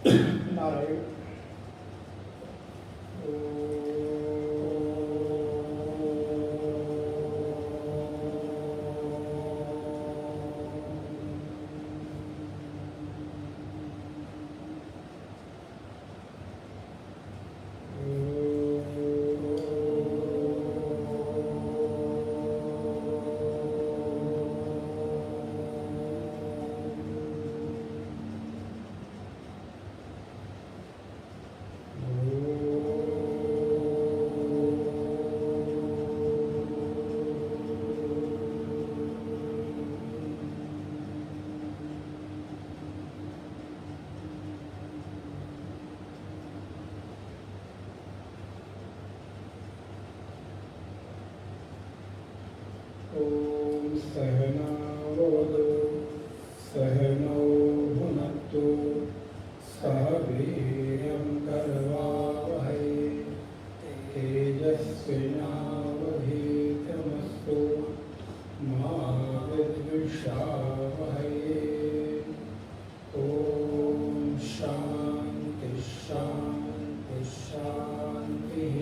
नारायण। ओम सहनाववतु सहनौ भुनक्तु सह वीर्यं करवावहै तेजस्विनावधीतमस्तु मा विद्विषावहै। ओम शांति शांति शांतिः।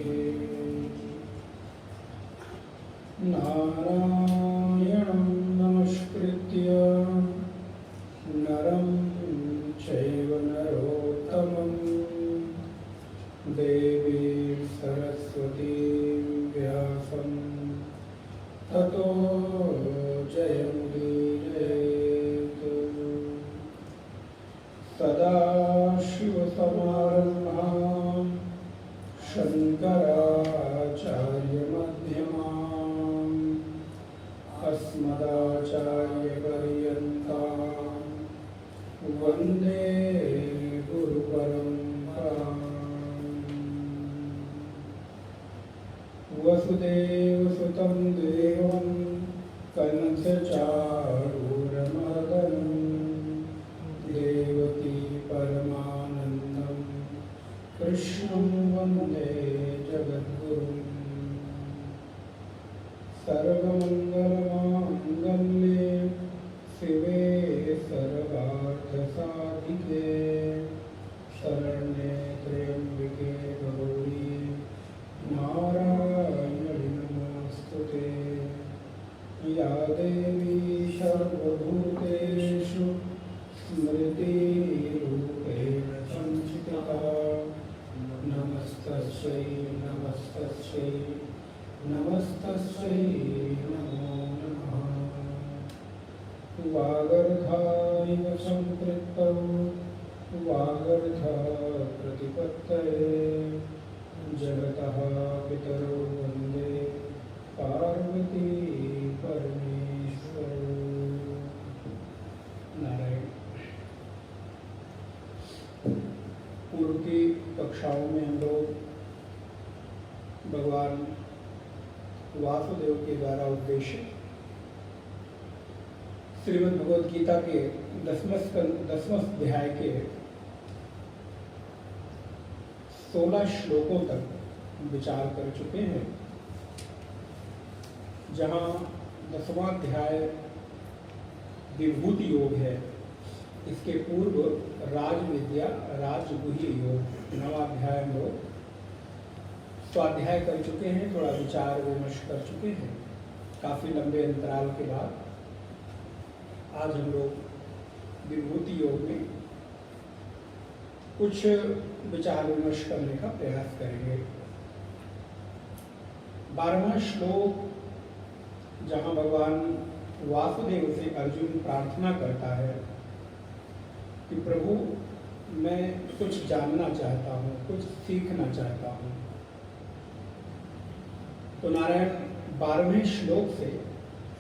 नारायणं नमस्कृत्य नरं चैव नरोत्तमं देवीं सरस्वतीं व्यासं ततो जयमुदीरयेत्। सदाशिवसमारम्भां शङ्कराचार्यमध्यमाम् अस्मदाचार्यपर्यन्तां वन्दे गुरुपरम्पराम्। वसुदेवसुतं देवं कंसचारूरमर्दनं देवकी परमानन्दं कृष्णं वन्दे जगद्गुरुम्। सर्वमङ्गलमाङ्गल्ये शिवे सर्वार्थसाधिके शरण्ये त्र्यम्बके गौरी नारायणि नमोऽस्तुते। या देवी सर्वभूतेषु स्मृतिरूपेण संस्थिता नमस्तस्यै नमस्तस्यै नमस्तस्यै नमो नमः। वागर्धाविव सम्पृक्तौ वागर्धप्रतिपत्तये जगतः पितरौ वन्दे पार्वती परमेश्वरौ। नारायण। पूर्व की कक्षाओं में हम लोग भगवान वासुदेव के द्वारा उपदेशित श्रीमद् भगवद गीता के 10वें अध्याय के 16 श्लोकों तक विचार कर चुके हैं, जहाँ 10वां अध्याय विभूति योग है। इसके पूर्व राज विद्या राजगुह्य योग 9वां अध्याय हम लोग स्वाध्याय कर चुके हैं, थोड़ा विचार विमर्श कर चुके हैं। काफी लंबे अंतराल के बाद आज हम लोग विभूति योग में कुछ विचार विमर्श करने का प्रयास करेंगे। 12वां श्लोक, जहां भगवान वासुदेव से अर्जुन प्रार्थना करता है कि प्रभु मैं कुछ जानना चाहता हूँ, कुछ सीखना चाहता हूँ। तो नारायण 12वें श्लोक से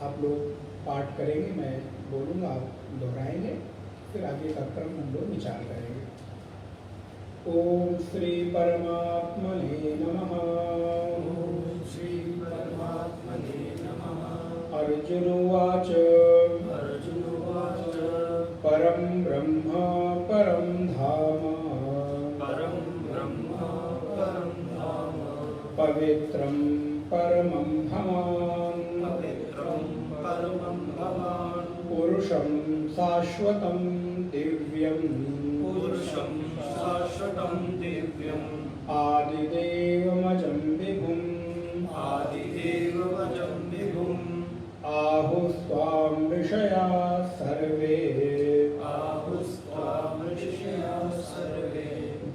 आप लोग पाठ करेंगे, मैं बोलूँगा, आप दोहराएंगे, फिर आगे का क्रम हम लोग विचार करेंगे। ओम श्री परमात्मने नमः। ओम श्री परमात्मने नमः। अर्जुन उवाच परं ब्रह्म परं धाम पवित्रं परमं भवान् पुरुषं शाश्वतं दिव्यं पुरुषं शाश्वतं दिव्यम् आदिदेवमजं विभुम् आदिदेवमजं विभुम् आहुस्त्वां ऋषया सर्वे आहुस्त्वां ऋषयः सर्वे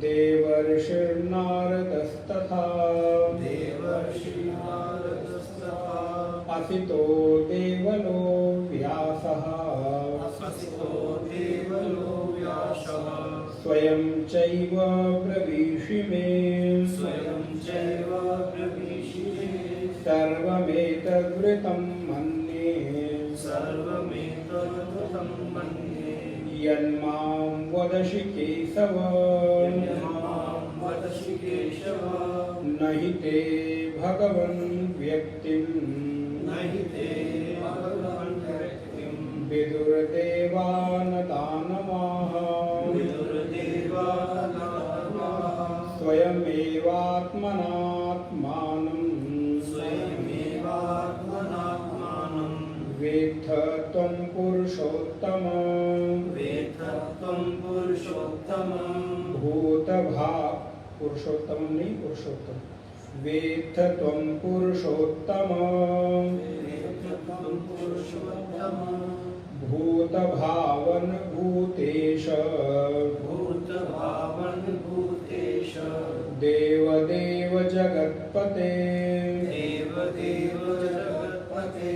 देवर्षिर्नारदस्तथा देवर्षिर्नारदस्तथा असितो देवलो व्यासः असितो देवलो व्यासः स्वयं चैव ब्रवीषि मे स्वयं चैव ब्रवीषि मे सर्वमेतद्वृतं मन्ये सर्वमेतद्वृतं मन्ये यन्मां वदसि केशव यन्मां वदसि केशव न हि ते भगवन् व्यक्तिं न हि ते भगवन् व्यक्तिं विदुर्देवानदानवाः विदुर्देवानदानवाः स्वयमेवात्मनात्मानं स्वयमेवात्मनात्मानं वेत्थ त्वं पुरुषोत्तम वेत्थ त्वं पुरुषोत्तमं पुरुषोत्तम नहीं पुरुषोत्तम वेत्थ त्वं पुरुषोत्तम वेत्थ त्वं पुरुषोत्तमं भूतभावन भूतेश भूतभावन भूतेश देवदेव जगत्पते देवदेव जगत्पते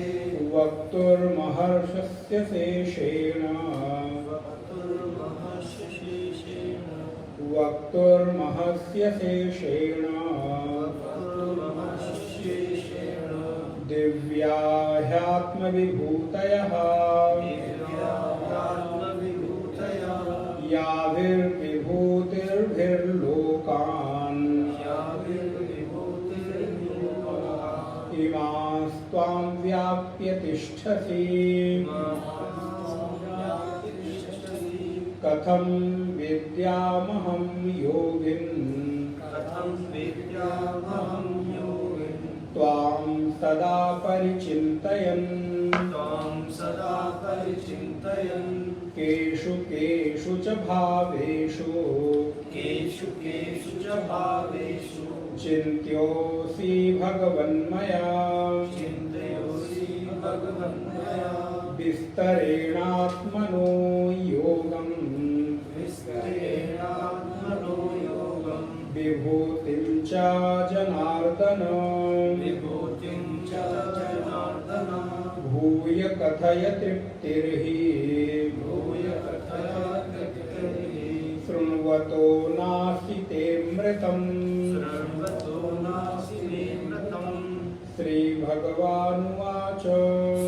वक्तुर्महर्षस्य शेषेण वक्तुर्महर्षशेषेण वक्तुर्महस्य शेषेण वक्तुर्महर्षशेषेण दिव्या ह्यात्मविभूतयः दिव्यात्मविभूतया याभिर्विभूतिर्भिर्लोकान् याभिर्विभूतिर्लोकाः इमास्त्वां व्याप्य तिष्ठसि कथं विद्यामहं योगिन् कथं विद्यामहं योगिन् त्वां सदा परिचिन्तयन् त्वां सदा परिचिन्तयन् केषु केषु च भावेषु केषु केषु च भावेषु चिन्त्योऽसि भगवन्मया चिन्तयोऽसि भगवन्मया विस्तरेणात्मनो योगम् विस्तरेणात्मनो योगम् विभूतिं च जनार्दन विभूतिं च जनार्दन भूय कथय तृप्तिर्हि भूय कथय तृप्तिर्हि शृण्वतो नासितेऽमृतम् शृण्वतो नासि मे मृतम् श्रीभगवानुवाच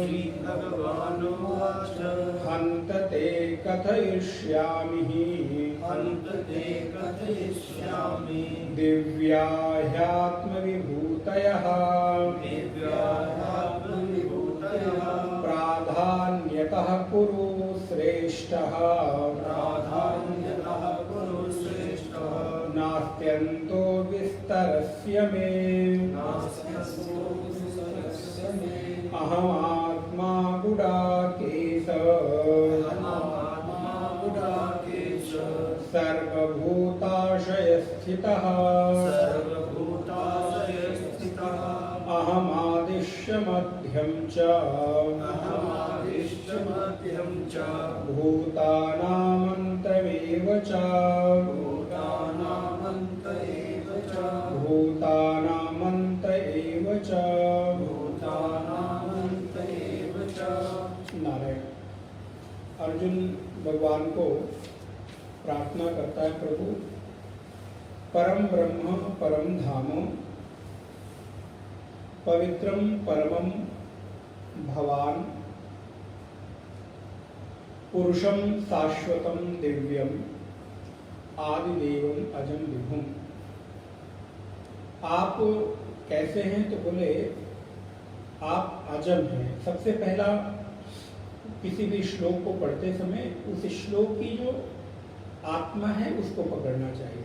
श्रीभगवानुवाच हन्त ते कथयिष्यामि हन्त ते कथयिष्यामि दिव्या ह्यात्मविभूतयः दिव्यात्मविभूतयः प्राधान्यतः कुरु श्रेष्ठः प्राधान्यतः कुरु श्रेष्ठः नास्त्यन्तो विस्तरस्य मे नास्त्यन्तो विस्तरस्य मे अहमात्मा गुडाकेश अहमात्मा गुडाकेश सर्वभूताशयस्थितः सर्वभूताशयस्थितः अहमादिश्य मध्यं च अहमादिश्च मध्यं च भूतानामन्तमेव च भूतानामन्त एव च भूतानामन्त एव च भूतानामन्त एव च नारायण। अर्जुन भगवान को प्रार्थना करता है, प्रभु परम ब्रह्म परम धाम पवित्रम परमम भवान पुरुषम शाश्वतम दिव्यम आदिदेवम अजम विभुम। आप कैसे हैं? तो बोले आप अजम हैं। सबसे पहला किसी भी श्लोक को पढ़ते समय उस श्लोक की जो आत्मा है उसको पकड़ना चाहिए।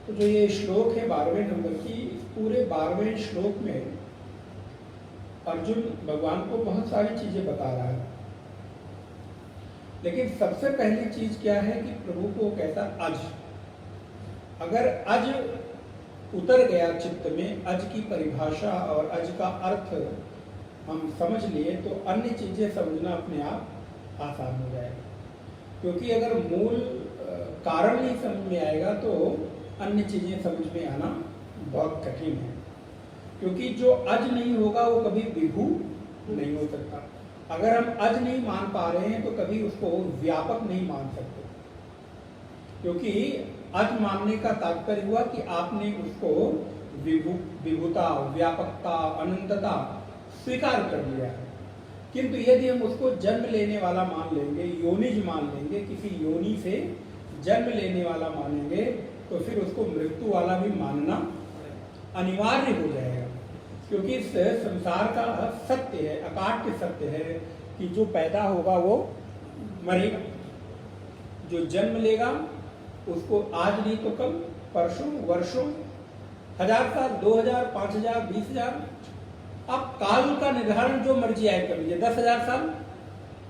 तो जो ये श्लोक है 12वें नंबर की, इस पूरे 12वें श्लोक में अर्जुन भगवान को बहुत सारी चीजें बता रहा है। लेकिन सबसे पहली चीज क्या है कि प्रभु को कहता अज। अगर अज उतर गया चित्त में, अज की परिभाषा और अज का अर्थ हम समझ लिए तो अन्य चीजें समझना अपने आप आसान हो जाएगा। क्योंकि अगर मूल कारण नहीं समझ में आएगा तो अन्य चीजें समझ में आना बहुत कठिन है। क्योंकि जो अज नहीं होगा वो कभी विभू नहीं हो सकता। अगर हम अज नहीं मान पा रहे हैं तो कभी उसको व्यापक नहीं मान सकते। क्योंकि अज मानने का तात्पर्य हुआ कि आपने उसको विभुता, व्यापकता, अनंतता स्वीकार कर लिया है। किंतु यदि हम उसको जन्म लेने वाला मान लेंगे, योनिज मान लेंगे, किसी योनि से जन्म लेने वाला मानेंगे, तो फिर उसको मृत्यु वाला भी मानना अनिवार्य हो जाएगा। क्योंकि इस संसार का सत्य है, अकाट्य सत्य है कि जो पैदा होगा वो मरेगा, जो जन्म लेगा उसको आज नहीं तो कल, परसों, वर्षों, 1000 साल, 2000, 5000, 20000, आप काल का निर्धारण जो मर्जी आए कर लीजिए, 10,000 साल,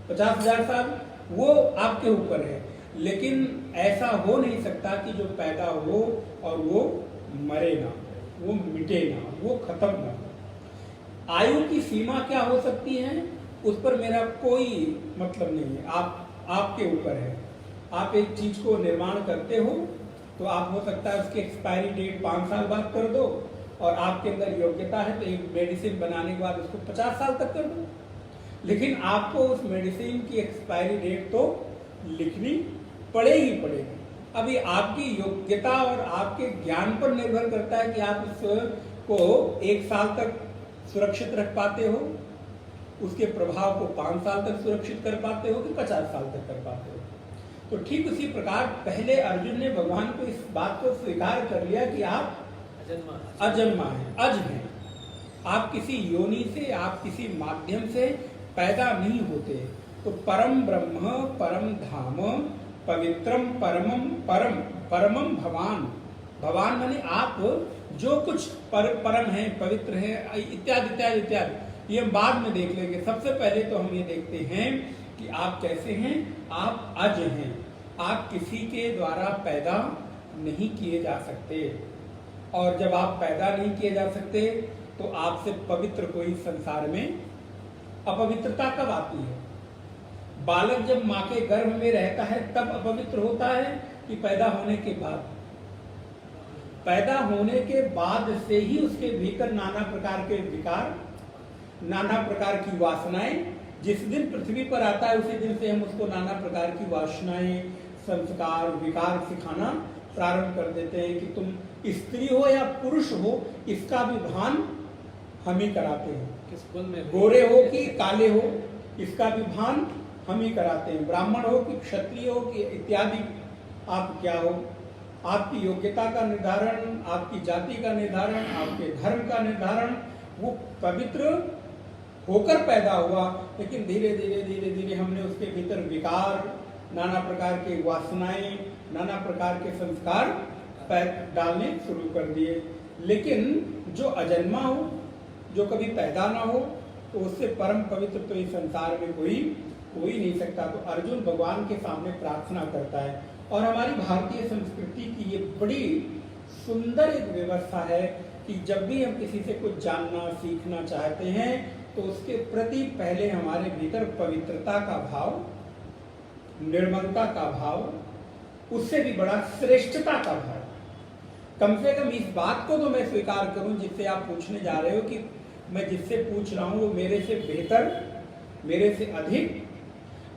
50,000 साल, वो आपके ऊपर है। लेकिन ऐसा हो नहीं सकता कि जो पैदा हो और वो मरे ना, वो मिटे ना, वो खत्म ना हो। आयु की सीमा क्या हो सकती है उस पर मेरा कोई मतलब नहीं है, आपके ऊपर है। आप एक चीज को निर्माण करते हो तो आप हो सकता है उसकी एक्सपायरी डेट 5 साल बाद कर दो, और आपके अंदर योग्यता है तो एक मेडिसिन बनाने के बाद उसको 50 साल तक कर दो। लेकिन आपको उस मेडिसिन की एक्सपायरी डेट तो लिखनी पड़ेगी। अभी आपकी योग्यता और आपके ज्ञान पर निर्भर करता है कि आप उसको 1 साल तक सुरक्षित रख पाते हो, उसके प्रभाव को 5 साल तक सुरक्षित कर पाते हो कि 50 साल तक कर पाते हो। तो ठीक उसी प्रकार पहले अर्जुन ने भगवान को इस बात को स्वीकार कर लिया कि आप अजन्मा है, अज है। आप किसी योनि से, आप किसी माध्यम से पैदा नहीं होते। तो परम ब्रह्म, परम धाम, पवित्रम परमम भवान। भवान माने आप जो कुछ परम है, पवित्र है, इत्यादि इत्यादि इत्यादि, ये हम बाद में देख लेंगे। सबसे पहले तो हम ये देखते हैं कि आप कैसे हैं। आप अज हैं, आप किसी के द्वारा पैदा नहीं किए जा सकते। और जब आप पैदा नहीं किए जा सकते तो आपसे पवित्र कोई संसार में, अपवित्रता कब आती है? बालक जब माँ के गर्भ में रहता है तब अपवित्र होता है कि पैदा होने के बाद? पैदा होने के बाद से ही उसके भीतर नाना प्रकार के विकार, नाना प्रकार की वासनाएं, जिस दिन पृथ्वी पर आता है उसी दिन से हम उसको नाना प्रकार की वासनाएं, संस्कार, विकार सिखाना प्रारंभ कर देते हैं कि तुम स्त्री हो या पुरुष हो, इसका भी भान हम ही कराते हैं। किस कुल में, गोरे हो कि काले हो, इसका भी भान हम ही कराते हैं। ब्राह्मण हो कि क्षत्रिय हो कि इत्यादि, आप क्या हो, आपकी योग्यता का निर्धारण, आपकी जाति का निर्धारण, आपके धर्म का निर्धारण, वो पवित्र होकर पैदा हुआ। लेकिन धीरे धीरे धीरे धीरे हमने उसके भीतर विकार, नाना प्रकार के वासनाएं, नाना प्रकार के संस्कार डालने शुरू कर दिए। लेकिन जो अजन्मा हो, जो कभी पैदा ना हो, तो उससे परम पवित्र तो इस संसार में कोई नहीं सकता। तो अर्जुन भगवान के सामने प्रार्थना करता है। और हमारी भारतीय संस्कृति की ये बड़ी सुंदर एक व्यवस्था है कि जब भी हम किसी से कुछ जानना, सीखना चाहते हैं तो उसके प्रति पहले हमारे भीतर पवित्रता का भाव, निर्मलता का भाव, उससे भी बड़ा श्रेष्ठता का भाव। कम से कम इस बात को तो मैं स्वीकार करूं जिससे आप पूछने जा रहे हो कि मैं जिससे पूछ रहा हूं वो मेरे से बेहतर, मेरे से अधिक।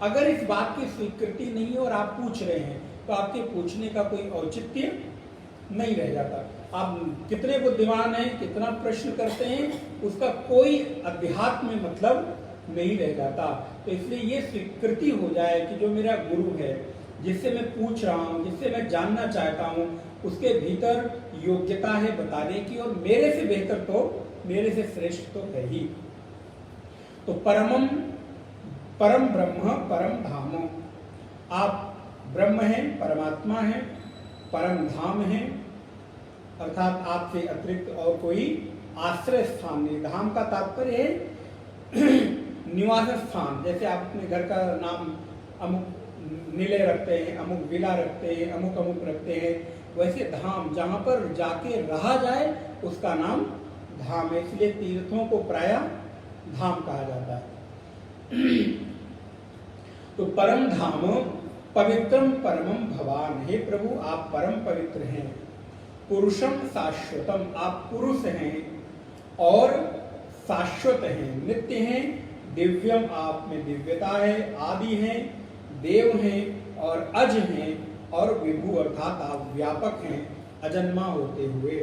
अगर इस बात की स्वीकृति नहीं है और आप पूछ रहे हैं तो आपके पूछने का कोई औचित्य नहीं रह जाता। आप कितने बुद्धिमान हैं, कितना प्रश्न करते हैं, उसका कोई अध्यात्म में मतलब नहीं रह जाता। तो इसलिए ये स्वीकृति हो जाए कि जो मेरा गुरु है, जिससे मैं पूछ रहा हूँ, जिससे मैं जानना चाहता हूँ, उसके भीतर योग्यता है बताने की, और मेरे से बेहतर तो, मेरे से श्रेष्ठ तो है ही। तो परम ब्रह्म परम धाम, आप ब्रह्म हैं, परमात्मा हैं, परम धाम हैं, अर्थात आपसे अतिरिक्त और कोई आश्रय स्थान नहीं। धाम का तात्पर्य है निवास स्थान। जैसे आप अपने घर का नाम अमुक नीले रखते हैं, अमुक विला रखते हैं, अमुक अमुक रखते हैं, वैसे धाम जहाँ पर जाके रहा जाए उसका नाम धाम है। इसलिए तीर्थों को प्रायः धाम कहा जाता है। तो परम धाम पवित्रम परमम भवान, हे प्रभु आप परम पवित्र हैं। पुरुषम शाश्वतम, आप पुरुष हैं और शाश्वत हैं, नित्य हैं। दिव्यम, आप में दिव्यता है, आदि हैं, देव हैं और अज हैं, और विभु अर्थात आप व्यापक हैं अजन्मा होते हुए।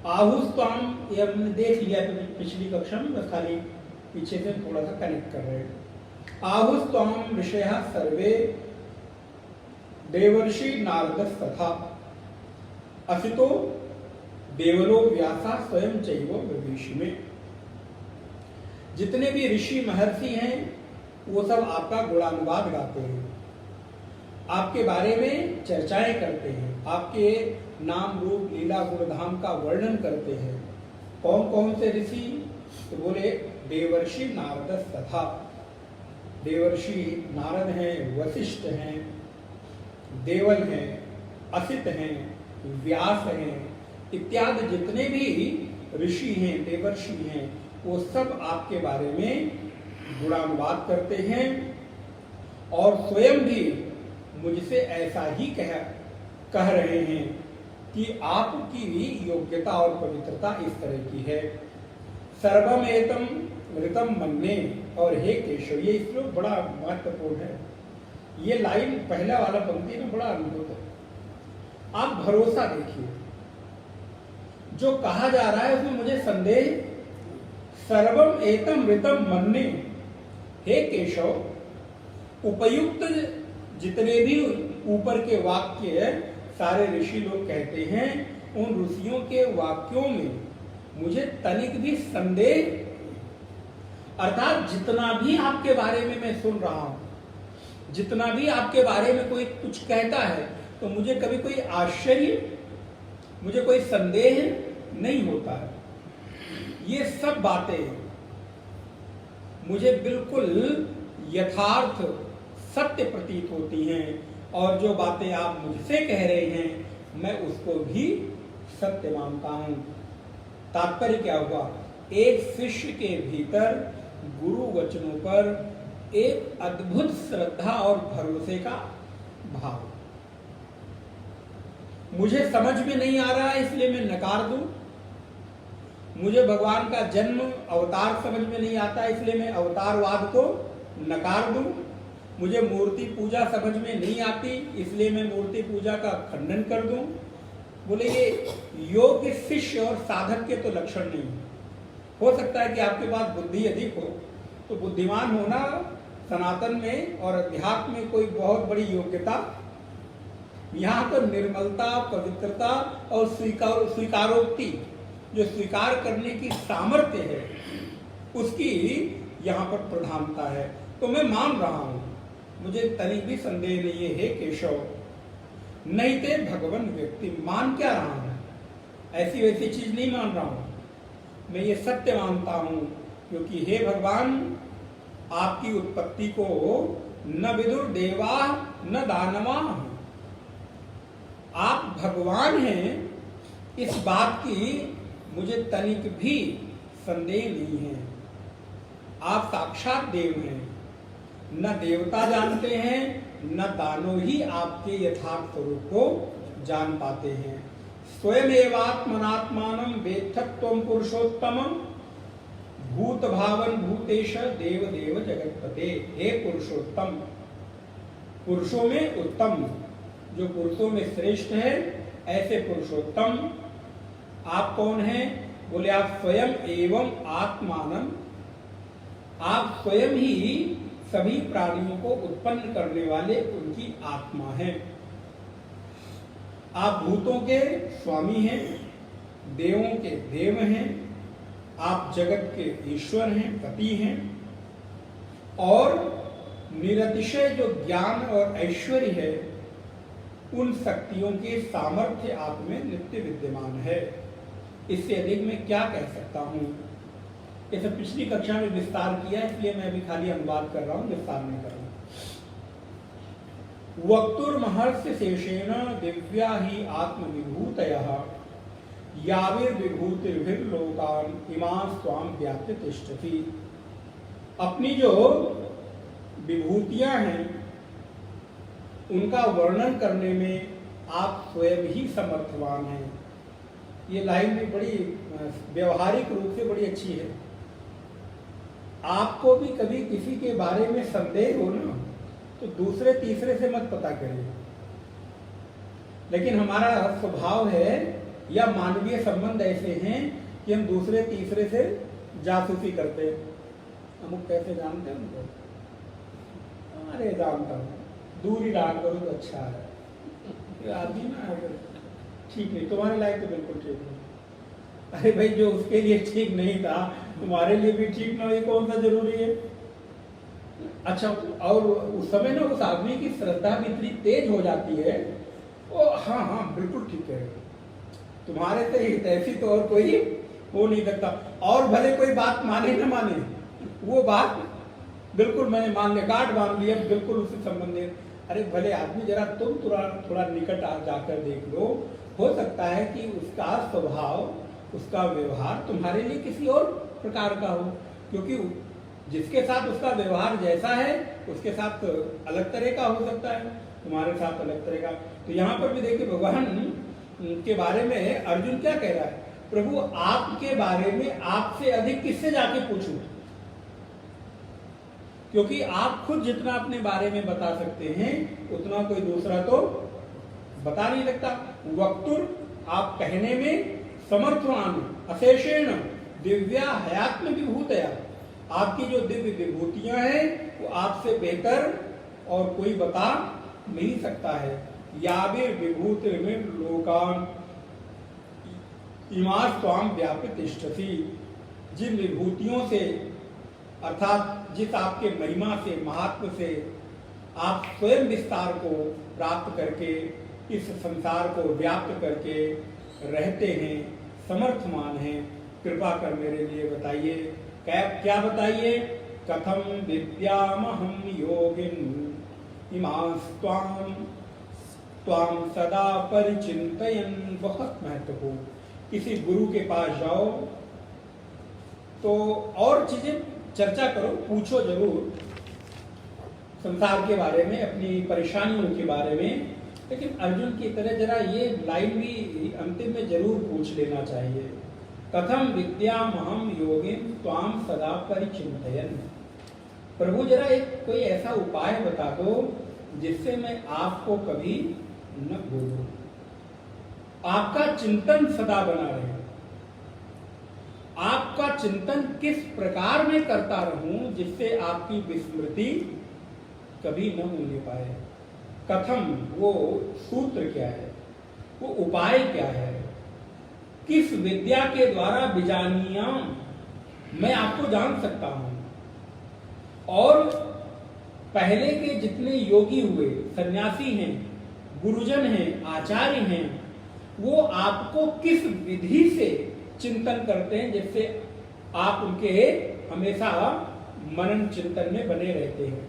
आहुस्त्वाम, ये हमने देख लिया पिछली कक्षा में, बस खाली पीछे से थोड़ा सा कनेक्ट कर रहे हैं। आहुस्त्वाम ऋषयः सर्वे देवर्षि नारदस् तथा असितो देवलो व्यासा स्वयं चैव विभीषि में। जितने भी ऋषि महर्षि हैं वो सब आपका गुणानुवाद गाते हैं, आपके बारे में चर्चाएं करते हैं, आपके नाम रूप लीला गुणधाम का वर्णन करते हैं। कौन कौन से ऋषि? तो बोले देवर्षि नारदस् तथा, देवर्षि नारद हैं, वशिष्ठ हैं, देवल हैं, असित हैं, व्यास हैं, इत्यादि जितने भी ऋषि हैं, देवर्षि हैं, वो सब आपके बारे में गुणानुवाद करते हैं और स्वयं भी मुझसे ऐसा ही कह रहे हैं कि आपकी योग्यता और पवित्रता इस तरह की है। सर्वमेतम ऋतम मन्ये, और हे केशव, ये श्लोक बड़ा महत्वपूर्ण है। ये लाइन पहला वाला पंक्ति में बड़ा अद्भुत है। आप भरोसा देखिए, जो कहा जा रहा है उसमें मुझे संदेह। सर्वम एतम ऋतम मन्ये, हे केशव, उपयुक्त जितने भी ऊपर के वाक्य सारे ऋषि लोग कहते हैं, उन ऋषियों के वाक्यों में मुझे तनिक भी संदेह, अर्थात जितना भी आपके बारे में मैं सुन रहा हूं, जितना भी आपके बारे में कोई कुछ कहता है, तो मुझे कभी कोई आश्चर्य, मुझे कोई संदेह नहीं होता है। ये सब बातें मुझे बिल्कुल यथार्थ सत्य प्रतीत होती हैं, और जो बातें आप मुझसे कह रहे हैं मैं उसको भी सत्य मानता हूं। तात्पर्य क्या हुआ? एक शिष्य के भीतर गुरु वचनों पर एक अद्भुत श्रद्धा और भरोसे का भाव। मुझे समझ में नहीं आ रहा है इसलिए मैं नकार दूं, मुझे भगवान का जन्म अवतार समझ में नहीं आता इसलिए मैं अवतारवाद को नकार दूं, मुझे मूर्ति पूजा समझ में नहीं आती इसलिए मैं मूर्ति पूजा का खंडन कर दूं। बोले ये योग्य शिष्य और साधक के तो लक्षण नहीं। हो सकता है कि आपके पास बुद्धि अधिक हो, तो बुद्धिमान होना सनातन में और अध्यात्म में कोई बहुत बड़ी योग्यता। यहाँ तो निर्मलता, पवित्रता और स्वीकारोक्ति, जो स्वीकार करने की सामर्थ्य है, उसकी यहाँ पर प्रधानता है। तो मैं मान रहा हूं, मुझे तनिक भी संदेह नहीं है, हे केशव। नहीं ते भगवान व्यक्ति, मान क्या रहा हूं? ऐसी वैसी चीज नहीं मान रहा हूं, मैं ये सत्य मानता हूं, क्योंकि हे भगवान, आपकी उत्पत्ति को न विदुर देवा न दानवा, आप भगवान हैं, इस बात की मुझे तनिक भी संदेह नहीं है। आप साक्षात देव हैं, न देवता जानते हैं न दानव ही आपके यथार्थ स्वरूप को जान पाते हैं। स्वयं एवात्मनात्मानं वेत्थत्वं पुरुषोत्तमं भूत भावन भूतेश देव देव जगतपते। हे पुरुषोत्तम, पुरुषों में उत्तम, जो पुरुषों में श्रेष्ठ है, ऐसे पुरुषोत्तम आप कौन हैं? बोले आप स्वयं एवं आत्मानं, आप स्वयं ही सभी प्राणियों को उत्पन्न करने वाले उनकी आत्मा हैं। आप भूतों के स्वामी हैं, देवों के देव हैं, आप जगत के ईश्वर हैं, पति हैं, और निरतिशय जो ज्ञान और ऐश्वर्य है, उन शक्तियों के सामर्थ्य आप में नित्य विद्यमान है। इससे अधिक मैं क्या कह सकता हूं? इसे पिछली कक्षा में विस्तार किया, इसलिए मैं अभी खाली अनुवाद कर रहा हूं, विस्तार नहीं कर रहा हूं। वक्तुर्महर्षि शेषेण दिव्या ही आत्मविभूतयः याविर्विभूतिर्भिर्लोकान् इमां स्वाम व्याप्य तिष्ठति। अपनी जो विभूतियां हैं उनका वर्णन करने में आप स्वयं ही समर्थवान हैं। ये लाइन भी बड़ी व्यवहारिक रूप से बड़ी अच्छी है। आपको भी कभी किसी के बारे में संदेह हो ना तो दूसरे तीसरे से मत पता करिए, लेकिन हमारा स्वभाव है या मानवीय संबंध ऐसे हैं कि हम दूसरे तीसरे से जासूसी करते हैं। अमुक कैसे जानते हैं उनको? अरे जानता हूँ, दूर ही रहा करो तो अच्छा है। ये आदमी ना अगर ठीक नहीं, तुम्हारे लायक तो बिल्कुल ठीक नहीं। अरे भाई, जो उसके लिए ठीक नहीं था तुम्हारे लिए भी ठीक ना हो, ये कौन सा जरूरी है? अच्छा, और उस समय ना उस आदमी की श्रद्धा भी इतनी तेज हो जाती है, ओ हाँ हाँ बिल्कुल ठीक है, तुम्हारे से हितैषी तो और कोई हो नहीं सकता। और भले कोई बात माने न माने, वो बात बिल्कुल मैंने मान लिया, गांठ बांध लिया, बिल्कुल उससे संबंधित। अरे भले आदमी, जरा तुम थोड़ा निकट आ जाकर देख लो, हो सकता है कि उसका स्वभाव, उसका व्यवहार तुम्हारे लिए किसी और प्रकार का हो, क्योंकि जिसके साथ उसका व्यवहार जैसा है उसके साथ अलग तरह का हो सकता है, तुम्हारे साथ अलग तरह का। तो यहाँ पर भी देखिए भगवान के बारे में अर्जुन क्या कह रहा है, प्रभु आपके बारे में आपसे अधिक किससे जाके पूछूं, क्योंकि आप खुद जितना अपने बारे में बता सकते हैं उतना कोई दूसरा तो बता नहीं सकता। वक्तुर, आप कहने में समर्थवान, अशेषेण दिव्या हयात्म विभूतया, आपकी जो दिव्य विभूतियां हैं वो आपसे बेहतर और कोई बता नहीं सकता है। याविर विभूतिर्मिर लोकान इमा स्वाम व्याप्य तिष्ठति, जिन विभूतियों से अर्थात जिस आपके महिमा से, महात्म से आप स्वयं विस्तार को प्राप्त करके इस संसार को व्याप्त करके रहते हैं, समर्थमान हैं, कृपा कर मेरे लिए बताइए। क्या बताइए? कथम विद्यामहम योगिन इमां त्वाम सदा परिचिंतयन्। बहुत महत्वपूर्ण। किसी गुरु के पास जाओ तो और चीजें चर्चा करो, पूछो जरूर संसार के बारे में, अपनी परेशानियों के बारे में, लेकिन अर्जुन की तरह जरा ये लाइन भी अंतिम में जरूर पूछ लेना चाहिए। कथम विद्यामहम योगिन त्वाम सदा परिचिंतयन्। प्रभु जरा एक कोई ऐसा उपाय बता दो जिससे मैं आपको कभी न भूलूं, आपका चिंतन सदा बना रहे। आपका चिंतन किस प्रकार में करता रहूं जिससे आपकी विस्मृति कभी न होने पाए। कथम, वो सूत्र क्या है, वो उपाय क्या है, किस विद्या के द्वारा बिजानिया मैं आपको जान सकता हूं। और पहले के जितने योगी हुए, सन्यासी हैं, गुरुजन हैं, आचार्य हैं, वो आपको किस विधि से चिंतन करते हैं जिससे आप उनके हमेशा मनन चिंतन में बने रहते हैं।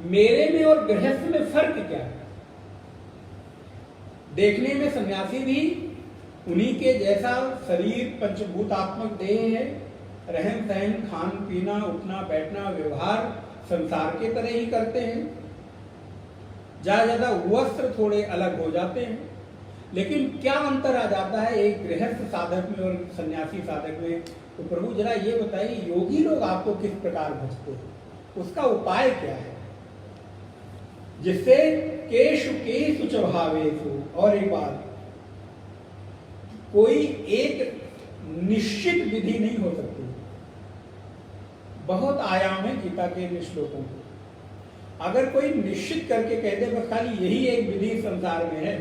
मेरे में और गृहस्थ में फर्क क्या है? देखने में सन्यासी भी उन्हीं के जैसा शरीर पंचभूतात्मक देह है, रहन सहन, खान पीना, उठना बैठना, व्यवहार संसार के तरह ही करते हैं। ज्यादा वस्त्र थोड़े अलग हो जाते हैं, लेकिन क्या अंतर आ जाता है एक गृहस्थ साधक में और सन्यासी साधक में? तो प्रभु जरा ये बताइए, योगी लोग आपको किस प्रकार भजते हैं, उसका उपाय क्या है जिससे केशु केशु च भावेषु। और एक बात, कोई एक निश्चित विधि नहीं हो सकती, बहुत आयाम है गीता के श्लोकों को। अगर कोई निश्चित करके कह दे बस खाली यही एक विधि संसार में है,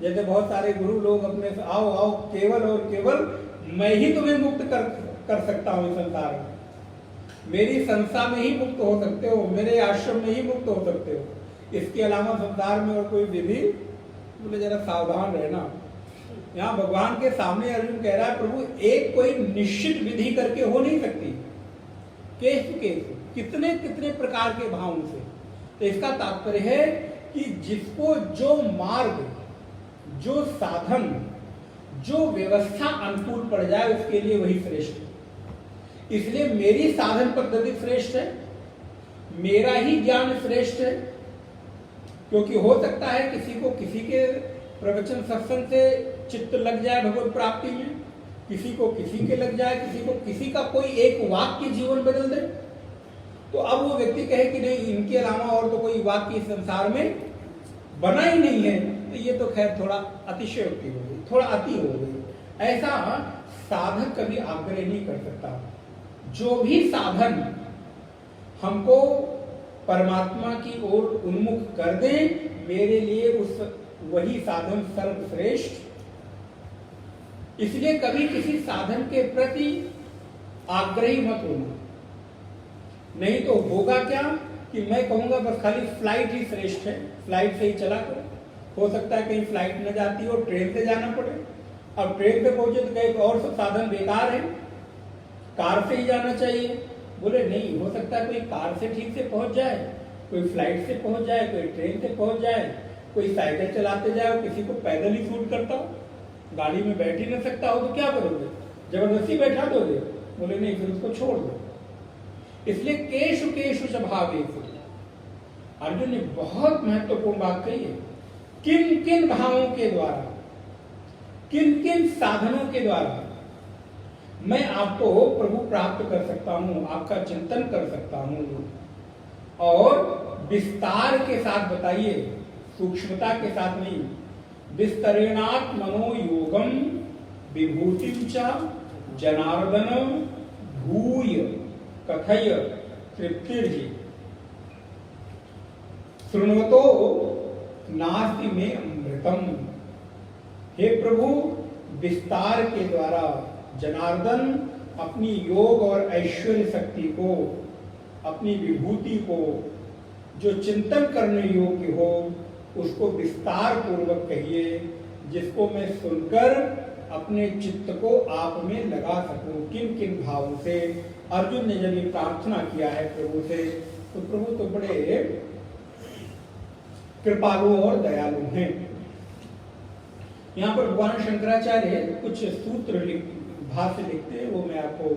जैसे बहुत सारे गुरु लोग अपने से आओ आओ केवल और केवल मैं ही तुम्हें मुक्त कर सकता हूं संसार में, मेरी संस्था में ही मुक्त हो सकते हो, मेरे आश्रम में ही मुक्त हो सकते हो, इसके अलावा संसार में और कोई विधि, बोले जरा सावधान रहना। यहाँ भगवान के सामने अर्जुन कह रहा है प्रभु एक कोई निश्चित विधि करके हो नहीं सकती, केशु केशु, कितने कितने प्रकार के भावों से। तो इसका तात्पर्य है कि जिसको जो मार्ग, जो साधन, जो व्यवस्था अनुकूल पड़ जाए उसके लिए वही श्रेष्ठ है। इसलिए मेरी साधन पद्धति श्रेष्ठ है, मेरा ही ज्ञान श्रेष्ठ है, क्योंकि हो सकता है किसी को किसी के प्रवचन सत्संग से चित्त लग जाए भगवत प्राप्ति में, किसी को किसी के लग जाए, किसी को किसी का कोई एक वाक्य जीवन बदल दे। तो अब वो व्यक्ति कहे कि नहीं, इनके अलावा और तो कोई वाक्य इस संसार में बना ही नहीं है, तो ये तो खैर थोड़ा अतिशयोक्ति हो गई, थोड़ा अति हो गई। ऐसा साधक कभी आग्रह नहीं कर सकता। जो भी साधन हमको परमात्मा की ओर उन्मुख कर दे, मेरे लिए उस वही साधन सर्वश्रेष्ठ। इसलिए कभी किसी साधन के प्रति आग्रही मत होना, नहीं तो होगा क्या कि मैं कहूंगा बस खाली फ्लाइट ही श्रेष्ठ है, फ्लाइट से ही चला करो। हो सकता है कहीं फ्लाइट न जाती हो, ट्रेन से जाना पड़े। अब ट्रेन पे पहुंचे तो कहीं और सब साधन बेकार है, कार से ही जाना चाहिए। बोले नहीं, हो सकता है कोई कार से ठीक से पहुंच जाए, कोई फ्लाइट से पहुंच जाए, कोई ट्रेन से पहुंच जाए, कोई साइकिल चलाते जाए, किसी को पैदल ही सूट करता हो, गाड़ी में बैठ ही नहीं सकता हो, तो क्या करोगे? जबरदस्ती बैठा दोगे? बोले नहीं, फिर उसको छोड़ दो। इसलिए केशु केशु च भावेषु, अर्जुन ने बहुत महत्वपूर्ण बात कही है। किन किन भावों के द्वारा, किन किन साधनों के द्वारा मैं आपको प्रभु प्राप्त कर सकता हूं, आपका चिंतन कर सकता हूं। और विस्तार के साथ बताइए, सूक्ष्मता के साथ नहीं। विस्तरेणात् मनोयोगम विभूतिं च जनार्दन भूय कथय तृप्तिर्हि शृण्वतो नास्ति में अमृतम। हे प्रभु, विस्तार के द्वारा जनार्दन अपनी योग और ऐश्वर्य शक्ति को, अपनी विभूति को, जो चिंतन करने योग्य हो, उसको विस्तार पूर्वक कहिए, जिसको मैं सुनकर अपने चित्त को आप में लगा सकूं। किन किन भावों से अर्जुन ने जब ये प्रार्थना किया है प्रभु से, तो प्रभु तो बड़े कृपालु और दयालु हैं। यहाँ पर भगवान शंकराचार्य कुछ सूत्र भाष्य लिखते हैं, वो मैं आपको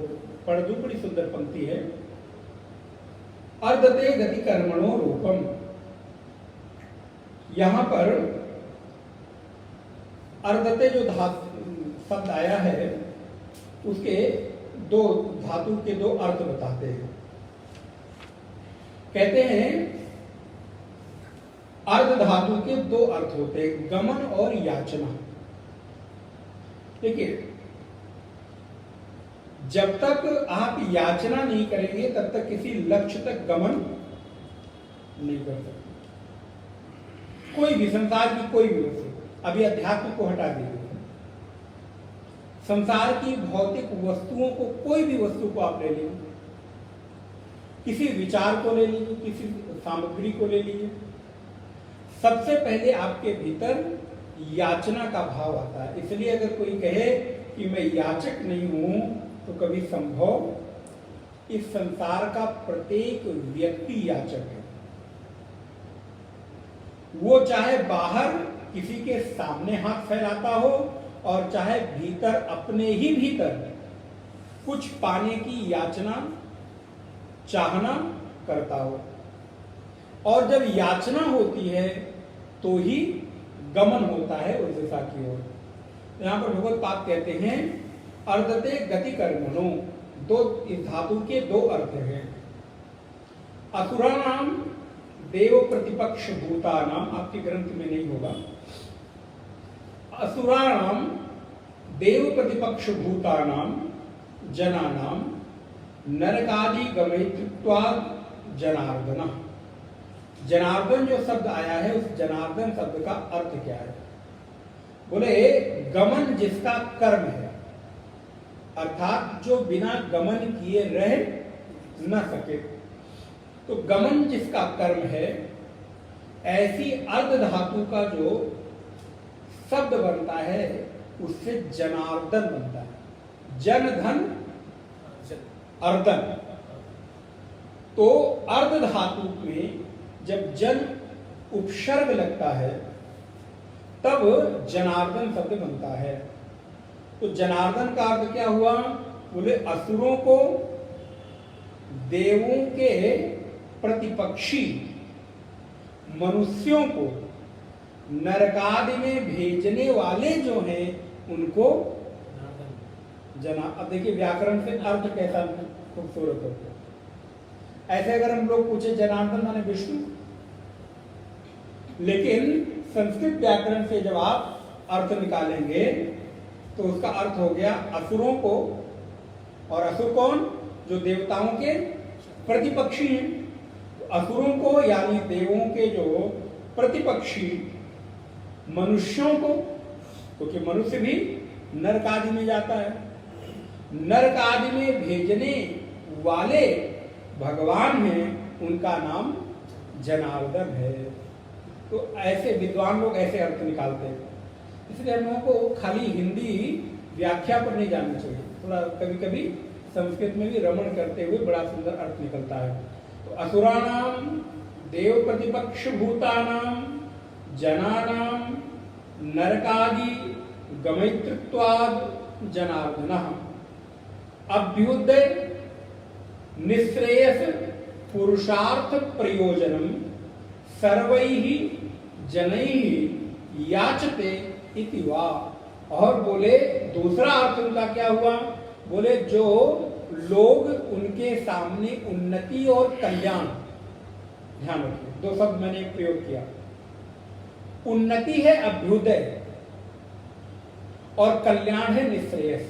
पढ़ दूं। बड़ी सुंदर पंक्ति है। अर्धते गति कर्मणो रूपम। यहां पर अर्धते जो शब्द आया है, उसके दो धातु के दो अर्थ बताते हैं। कहते हैं अर्ध धातु के दो अर्थ होते हैं, गमन और याचना। देखिए, जब तक आप याचना नहीं करेंगे तब तक किसी लक्ष्य तक गमन नहीं कर सकते। कोई भी संसार की कोई भी वस्तु, अभी अध्यात्म को हटा दीजिए, संसार की भौतिक वस्तुओं को, कोई भी वस्तु को आप ले लीजिए, किसी विचार को ले लीजिए, किसी सामग्री को ले लीजिए, सबसे पहले आपके भीतर याचना का भाव आता है। इसलिए अगर कोई कहे कि मैं याचक नहीं हूं, तो कभी संभव इस संसार का प्रत्येक व्यक्ति याचक है। वो चाहे बाहर किसी के सामने हाथ फैलाता हो, और चाहे भीतर अपने ही भीतर कुछ पाने की याचना, चाहना करता हो। और जब याचना होती है तो ही गमन होता है उस दिशा की ओर। यहां पर भगवत पाद कहते हैं अर्धते गति कर्मणो। दो, इस धातु के दो अर्थ हैं। असुराणाम देव प्रतिपक्ष भूतानाम, आपके ग्रंथ में नहीं होगा, असुराणाम देव प्रतिपक्ष भूतानाम जनानाम नरकादि गमयित्वात् जनार्दन। जनार्दन जो शब्द आया है, उस जनार्दन शब्द का अर्थ क्या है? बोले गमन जिसका कर्म है, अर्थात जो बिना गमन किए रह न सके। तो गमन जिसका कर्म है, ऐसी अर्ध धातु का जो शब्द बनता है, उससे जनार्दन बनता है। जन धन अर्दन। तो अर्ध धातु में जब जन उपसर्ग लगता है तब जनार्दन शब्द बनता है। तो जनार्दन का अर्थ क्या हुआ? बोले असुरों को देवों के प्रतिपक्षी मनुष्यों को नरकादि में भेजने वाले जो हैं उनको अब देखिए व्याकरण से अर्थ कैसा खूबसूरत होता है। ऐसे अगर हम लोग पूछे जनार्दन माने विष्णु, लेकिन संस्कृत व्याकरण से जब आप अर्थ निकालेंगे तो उसका अर्थ हो गया असुरों को, और असुर कौन? जो देवताओं के प्रतिपक्षी हैं। तो असुरों को यानी देवों के जो प्रतिपक्षी मनुष्यों को, क्योंकि मनुष्य भी नरक आदि में जाता है, नरक आदि में भेजने वाले भगवान हैं, उनका नाम जनार्दन है। तो ऐसे विद्वान लोग ऐसे अर्थ निकालते हैं। इसलिए हम लोगों को खाली हिंदी व्याख्या पर नहीं जाना चाहिए, थोड़ा कभी कभी संस्कृत में भी रमण करते हुए बड़ा सुंदर अर्थ निकलता है। तो असुराणाम देव प्रतिपक्ष भूतानाम जनानाम नरकादि गमयितृत्वाद जनार्दनः अभ्युदय निःश्रेयस पुरुषार्थ प्रयोजनम सर्वैः जनैः याचते इति वा। और बोले दूसरा अर्थ उनका क्या हुआ? बोले जो लोग उनके सामने उन्नति और कल्याण, ध्यान रखिए दो शब्द मैंने एक प्रयोग किया, उन्नति है अभ्युदय और कल्याण है निःश्रेयस,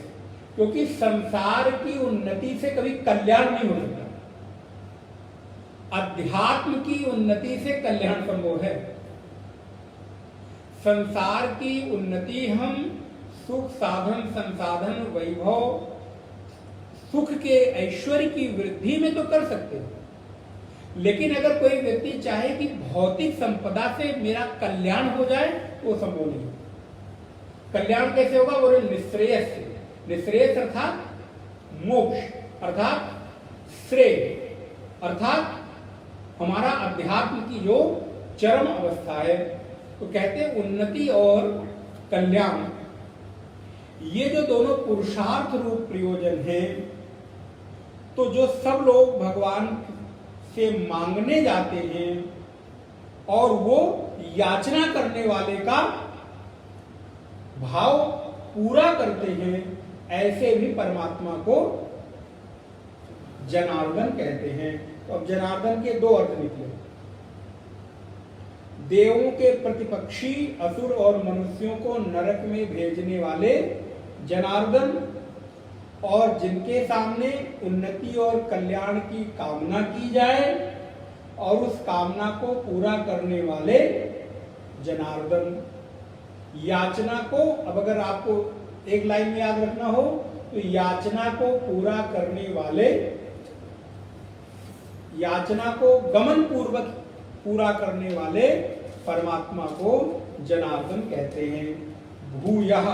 क्योंकि संसार की उन्नति से कभी कल्याण नहीं हो सकता, अध्यात्म की उन्नति से कल्याण संभव है। संसार की उन्नति हम सुख साधन संसाधन वैभव सुख के ऐश्वर्य की वृद्धि में तो कर सकते हैं, लेकिन अगर कोई व्यक्ति चाहे कि भौतिक संपदा से मेरा कल्याण हो जाए तो वो संभव नहीं। कल्याण कैसे होगा? बोले निःश्रेयस से। निःश्रेयस अर्थात मोक्ष, अर्थात श्रेय, अर्थात हमारा अध्यात्म की जो चरम अवस्था है। तो कहते हैं उन्नति और कल्याण ये जो दोनों पुरुषार्थ रूप प्रयोजन हैं, तो जो सब लोग भगवान से मांगने जाते हैं और वो याचना करने वाले का भाव पूरा करते हैं, ऐसे भी परमात्मा को जनार्दन कहते हैं। तो अब जनार्दन के दो अर्थ निकले, देवों के प्रतिपक्षी असुर और मनुष्यों को नरक में भेजने वाले जनार्दन, और जिनके सामने उन्नति और कल्याण की कामना की जाए और उस कामना को पूरा करने वाले जनार्दन। याचना को, अब अगर आपको एक लाइन में याद रखना हो तो याचना को पूरा करने वाले, याचना को गमन पूर्वक पूरा करने वाले परमात्मा को जनार्दन कहते हैं। भूयः,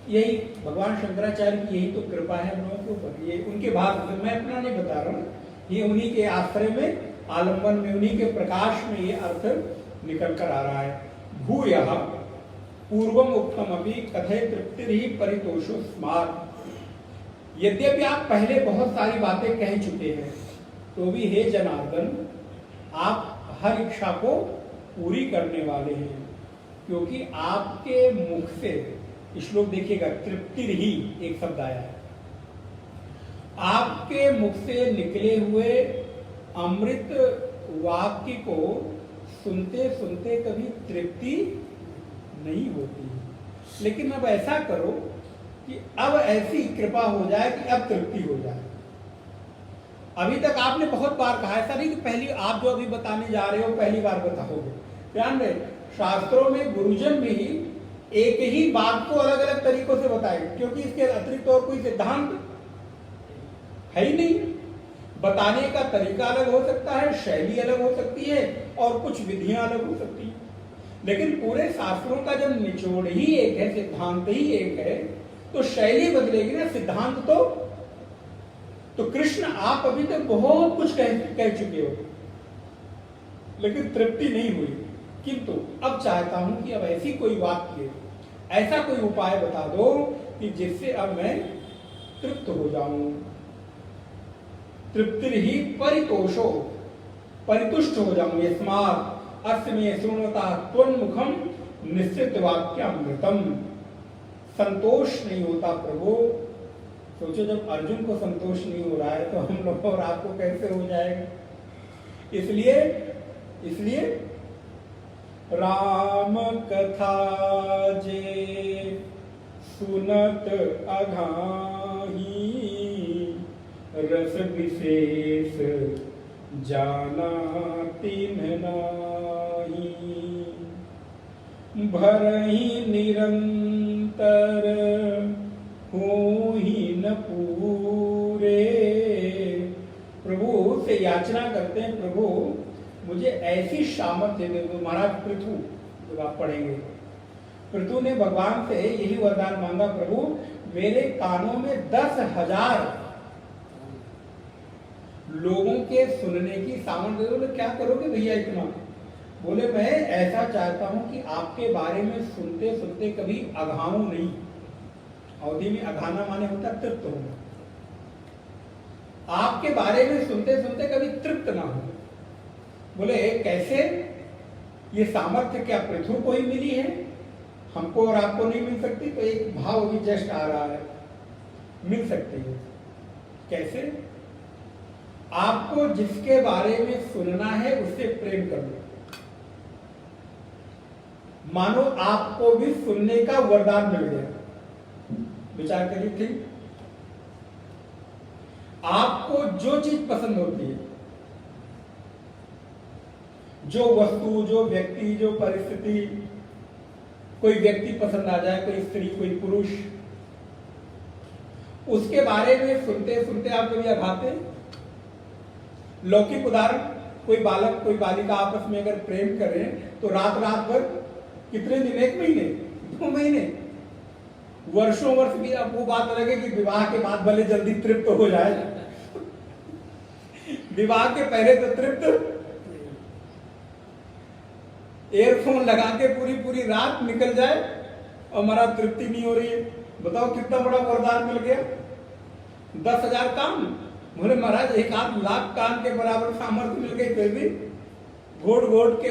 यही भगवान शंकराचार्य की यही तो कृपा है हम लोगों के ऊपर। ये उनके भाग से, मैं अपना नहीं बता रहा हूं, ये उन्हीं के आश्रय में, आलंबन में, उन्हीं के प्रकाश में ये अर्थ निकल कर आ रहा है। भूयः पूर्वम उक्तम अपि कथय तृप्तिर्हि परितोषो स्मार्त। यद्यपि आप पहले बहुत सारी बातें कह चुके हैं, तो भी हे जनार्दन आप हर इच्छा को पूरी करने वाले हैं, क्योंकि आपके मुख से, श्लोक देखिएगा, तृप्ति ही एक शब्द आया है, आपके मुख से निकले हुए अमृत वाक्य को सुनते सुनते कभी तृप्ति नहीं होती। लेकिन अब ऐसा करो कि अब ऐसी कृपा हो जाए कि अब तृप्ति हो जाए। अभी तक आपने बहुत बार कहा, ऐसा नहीं कि पहली आप जो अभी बताने जा रहे हो पहली बार बताओगे। ध्यान रहे, शास्त्रों में गुरुजन भी एक ही बात को अलग अलग तरीकों से बताए, क्योंकि इसके अतिरिक्त और कोई सिद्धांत है ही नहीं। बताने का तरीका अलग हो सकता है, शैली अलग हो सकती है, और कुछ विधियां अलग हो सकती हैं, लेकिन पूरे शास्त्रों का जब निचोड़ ही एक है, सिद्धांत ही एक है, तो शैली बदलेगी ना, सिद्धांत तो कृष्ण आप अभी तक बहुत कुछ कह चुके हो, लेकिन तृप्ति नहीं हुई। किंतु अब चाहता हूं कि अब ऐसी कोई वाक्य, ऐसा कोई उपाय बता दो कि जिससे अब मैं तृप्त हो जाऊं। तृप्ति ही परितोषो, परितुष्ट हो जाऊं। यस्मात् अस्य मे शृण्वता त्वन्मुखम निश्चित वाक्यामृतम। संतोष नहीं होता प्रभु। सोचो जब अर्जुन को संतोष नहीं हो रहा है तो हम लोग और आपको कैसे हो जाएगा। इसलिए राम कथा जे सुनत अघाही, रस विशेष जाना तिन्ह नाहि। भरहि निरंतर होहि न पूरे। प्रभु से याचना करते हैं, प्रभु मुझे ऐसी सामर्थ्य दे दो। महाराज पृथु, जब आप पढ़ेंगे, पृथु ने भगवान से यही वरदान मांगा, प्रभु मेरे कानों में 10,000 लोगों के सुनने की सामर्थ्य दे दो। क्या करोगे भैया इतना? बोले मैं ऐसा चाहता हूं कि आपके बारे में सुनते सुनते कभी अघाऊं नहीं। अवधि में अघाना माने होता तृप्त होना। आपके बारे में सुनते सुनते कभी तृप्त ना हो। बोले कैसे? ये सामर्थ्य क्या पृथु को ही मिली है, हमको और आपको नहीं मिल सकती? तो एक भाव भी जस्ट आ रहा है, मिल सकती है। कैसे? आपको जिसके बारे में सुनना है उससे प्रेम कर लो। मानो आपको भी सुनने का वरदान मिल गया। विचार करिए, ठीक? आपको जो चीज पसंद होती है, जो वस्तु, जो व्यक्ति, जो परिस्थिति, कोई व्यक्ति पसंद आ जाए, कोई स्त्री, कोई पुरुष, उसके बारे में सुनते सुनते आप कभी अघाते? लौकिक उदाहरण, कोई बालक कोई बालिका आपस में अगर प्रेम करें तो रात रात भर, कितने दिन, 1 महीने, 2 महीने, वर्षों वर्ष भी। अब वो बात अलग है कि विवाह के बाद भले जल्दी तृप्त हो जाए, विवाह के पहले तो तृप्त, एयरफोन लगा के पूरी पूरी रात निकल जाए और हमारा तृप्ति नहीं हो रही है। बताओ कितना बड़ा वरदान मिल गया। 10,000 कान, बोले महाराज 1,00,000 कान के बराबर सामर्थ्य मिल गई, फिर भी घोट घोट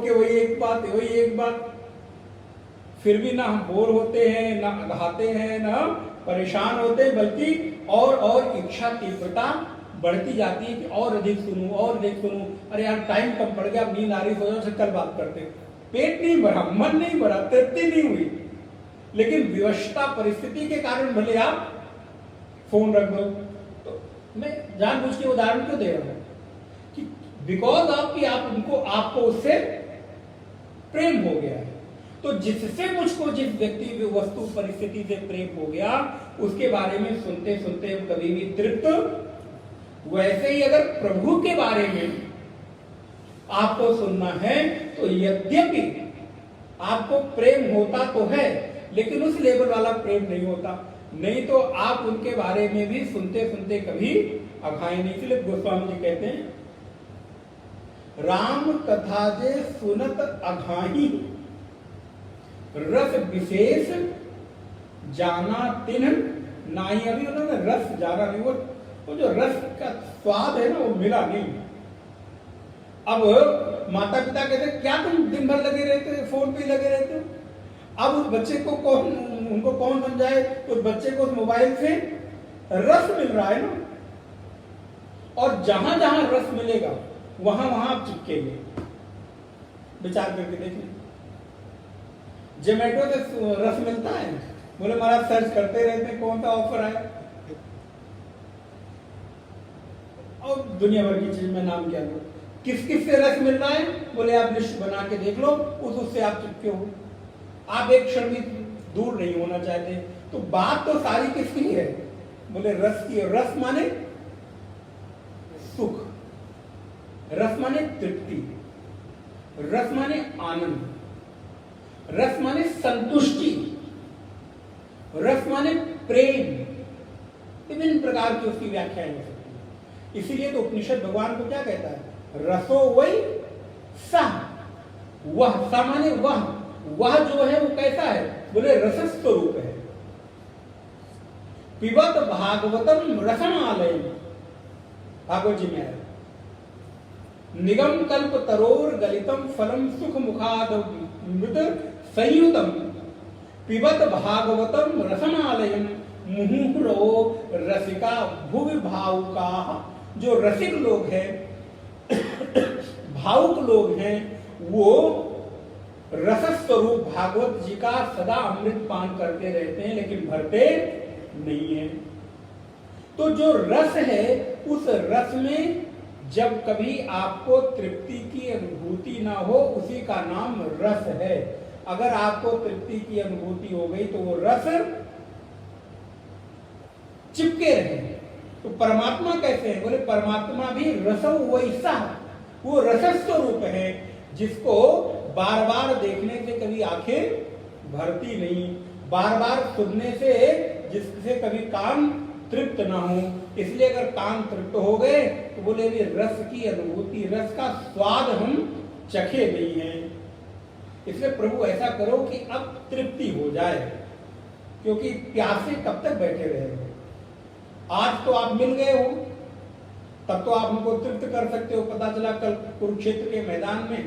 के वही एक बात, फिर भी ना हम बोर होते हैं, ना अघाते हैं, ना परेशान होते हैं, बल्कि और इच्छा तीव्रता बढ़ती जाती है कि और अधिक सुनूं। अरे यार टाइम कम पड़ गया, नींद आ रही, सो जाओ, कल बात करते। पेट नहीं भरा, मन नहीं भरा, तृप्ति नहीं हुई, लेकिन विवशता परिस्थिति के कारण भले आप फोन रख दो। तो मैं जानबूझ के उदाहरण क्यों दे रहा हूं कि बिकॉज आपको उससे प्रेम हो गया है। तो जिससे मुझको जिस व्यक्ति, वस्तु, परिस्थिति से प्रेम हो गया, उसके बारे में सुनते सुनते कभी भी तृप्त। वैसे ही अगर प्रभु के बारे में आपको सुनना है तो यद्यपि आपको प्रेम होता तो है, लेकिन उस लेवल वाला प्रेम नहीं होता। नहीं तो आप उनके बारे में भी सुनते सुनते कभी अघाए नहीं। इसलिए गोस्वामी जी कहते हैं, राम कथा जे सुनत अघाही, रस विशेष जाना तिन्ह नाई। अभी उन्होंने रस जाना नहीं, वो जो रस का स्वाद है ना, वो मिला नहीं। अब माता पिता कहते क्या तुम दिन भर लगे रहते हो, फोन पे लगे रहते हो। अब उस बच्चे को उनको कौन समझाए? उस बच्चे को उस मोबाइल से रस मिल रहा है ना, और जहां जहां रस मिलेगा वहां वहां आप चिपकेंगे। विचार करके देखिए, जोमेटो से रस मिलता है, बोले महाराज सर्च करते रहते हैं कौन सा ऑफर आया, और दुनिया भर की चीज में नाम क्या लो। किस किस से रस मिल रहा है? बोले आप लिस्ट बना के देख लो, उससे आप चिपके हो। आप एक क्षण भी दूर नहीं होना चाहते। तो बात तो सारी किसकी है? बोले रस की। रस माने सुख, रस माने तृप्ति, रस माने आनंद, रस माने संतुष्टि, रस माने प्रेम। विभिन्न प्रकार की उसकी व्याख्याएं हो सकती है। इसीलिए तो उपनिषद भगवान को क्या कहता है? रसो वै सः, वह सामान्य वह जो है वो कैसा है? बोले रसस्वरूप है। पिबत भागवतम रसमालय, भागवत जी में है, निगम कल्प तरोर गलितम फलम सुख मुखाद मृत संयुतम पिबत भागवतम रसमालयम मुहुरो रसिका भुवि भावुका। जो रसिक लोग हैं, भावुक लोग हैं, वो रसस्वरूप भागवत जी का सदा अमृत पान करते रहते हैं, लेकिन भरते नहीं है। तो जो रस है, उस रस में जब कभी आपको तृप्ति की अनुभूति ना हो, उसी का नाम रस है। अगर आपको तृप्ति की अनुभूति हो गई तो वो रस चिपके रहे। तो परमात्मा कैसे है? बोले परमात्मा भी रसो वैसा, वो रसस्वरूप है, जिसको बार बार देखने से कभी आंखें भरती नहीं, बार बार सुनने से जिससे कभी कान तृप्त ना हो। इसलिए अगर कान तृप्त हो गए तो बोले भी रस की अनुभूति, रस का स्वाद हम चखे नहीं है। इसलिए प्रभु ऐसा करो कि अब तृप्ति हो जाए, क्योंकि प्यासे कब तक बैठे रहे? आज तो आप मिल गए हो, तब तो आप हमको तृप्त कर सकते हो। पता चला कल कुरुक्षेत्र के मैदान में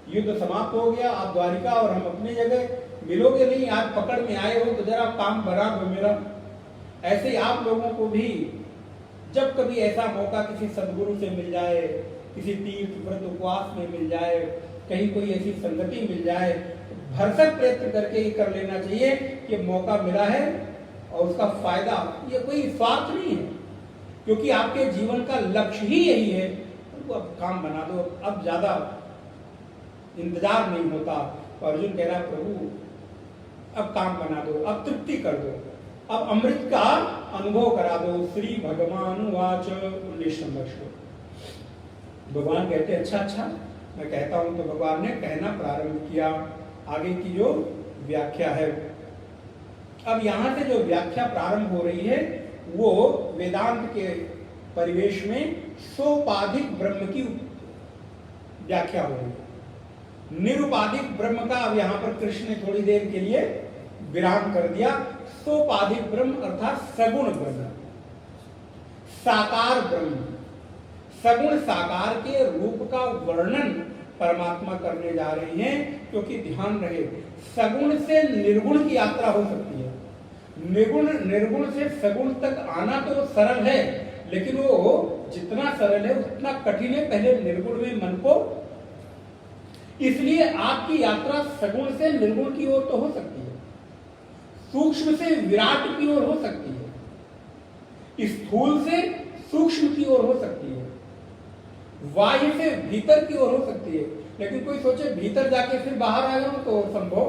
युद्ध समाप्त हो गया, आप द्वारिका और हम अपनी जगह, मिलोगे नहीं। आज पकड़ में आए हो तो जरा काम बना दो मेरा। ऐसे ही आप लोगों को भी जब कभी ऐसा मौका किसी सदगुरु से मिल जाए, किसी तीर्थ व्रत उपवास में मिल जाए, कहीं कोई ऐसी संगति मिल जाए, भरसक प्रयत्न करके ये कर लेना चाहिए कि मौका मिला है और उसका फायदा, ये कोई स्वार्थ नहीं है, क्योंकि आपके जीवन का लक्ष्य ही यही है। तो अब काम बना दो, अब ज्यादा इंतजार नहीं होता। तो अर्जुन कह रहा प्रभु अब काम बना दो, अब तृप्ति कर दो, अब अमृत का अनुभव करा दो। श्री भगवान वाच 19 नंबर श्लोक। भगवान कहते अच्छा मैं कहता हूं। तो भगवान ने कहना प्रारंभ किया। आगे की जो व्याख्या है, अब यहां से जो व्याख्या प्रारंभ हो रही है वो वेदांत के परिवेश में सोपाधिक ब्रह्म की व्याख्या हो रही है। निरुपाधिक ब्रह्म का अब यहां पर कृष्ण ने थोड़ी देर के लिए विराम कर दिया। सोपाधिक ब्रह्म अर्थात सगुण ब्रह्म, साकार ब्रह्म, सगुण साकार के रूप का वर्णन परमात्मा करने जा रहे हैं। क्योंकि ध्यान रहे, सगुण से निर्गुण की यात्रा हो सकती है, निर्गुण से सगुण तक आना तो सरल है, लेकिन वो जितना सरल है उतना कठिन है पहले निर्गुण में मन को। इसलिए आपकी यात्रा सगुण से निर्गुण की ओर तो हो सकती है, सूक्ष्म से विराट की ओर हो सकती है, स्थूल से सूक्ष्म की ओर हो सकती है, बाह्य से भीतर की ओर हो सकती है। लेकिन कोई सोचे भीतर जाके फिर बाहर आ जाऊं तो संभव।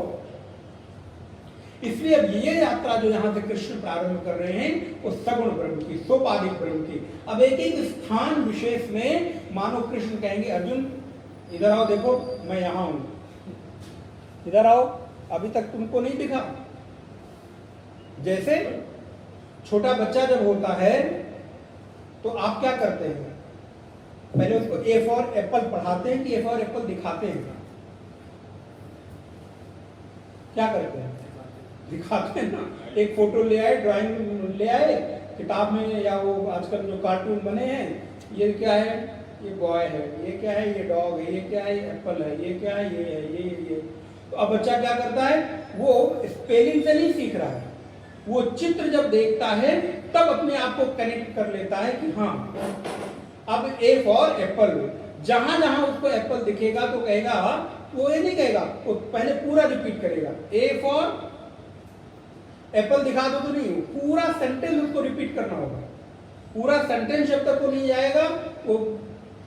इसलिए अब ये यात्रा जो यहां से कृष्ण प्रारंभ कर रहे हैं वो सगुण ब्रह्म की, सोपाधिक ब्रह्म की। अब एक एक स्थान विशेष में मानो कृष्ण कहेंगे अर्जुन इधर आओ, देखो मैं यहां हूं, इधर आओ, अभी तक तुमको नहीं दिखा। जैसे छोटा बच्चा जब होता है तो आप क्या करते हैं? पहले उसको ए फॉर एप्पल पढ़ाते हैं कि ए फॉर एप्पल दिखाते हैं? क्या करते हैं? दिखाते हैं ना। एक फोटो ले आए, ड्राइंग ले आए किताब में, या वो आजकल जो कार्टून बने हैं, ये क्या है, ये बॉय है, ये क्या है, ये डॉग है, ये क्या है, एप्पल है, ये क्या है, ये है, ये। तो अब बच्चा क्या करता है? वो स्पेलिंग से नहीं सीख रहा है, वो चित्र जब देखता है तब अपने आप को कनेक्ट कर लेता है कि हाँ अब ए फॉर एप्पल। जहां जहां उसको एप्पल दिखेगा तो कहेगा, वो ये नहीं कहेगा, वो पहले पूरा रिपीट करेगा। ए फॉर एप्पल दिखा दो तो नहीं, पूरा सेंटेंस उसको रिपीट करना होगा। पूरा सेंटेंस जब तक वो नहीं जाएगा वो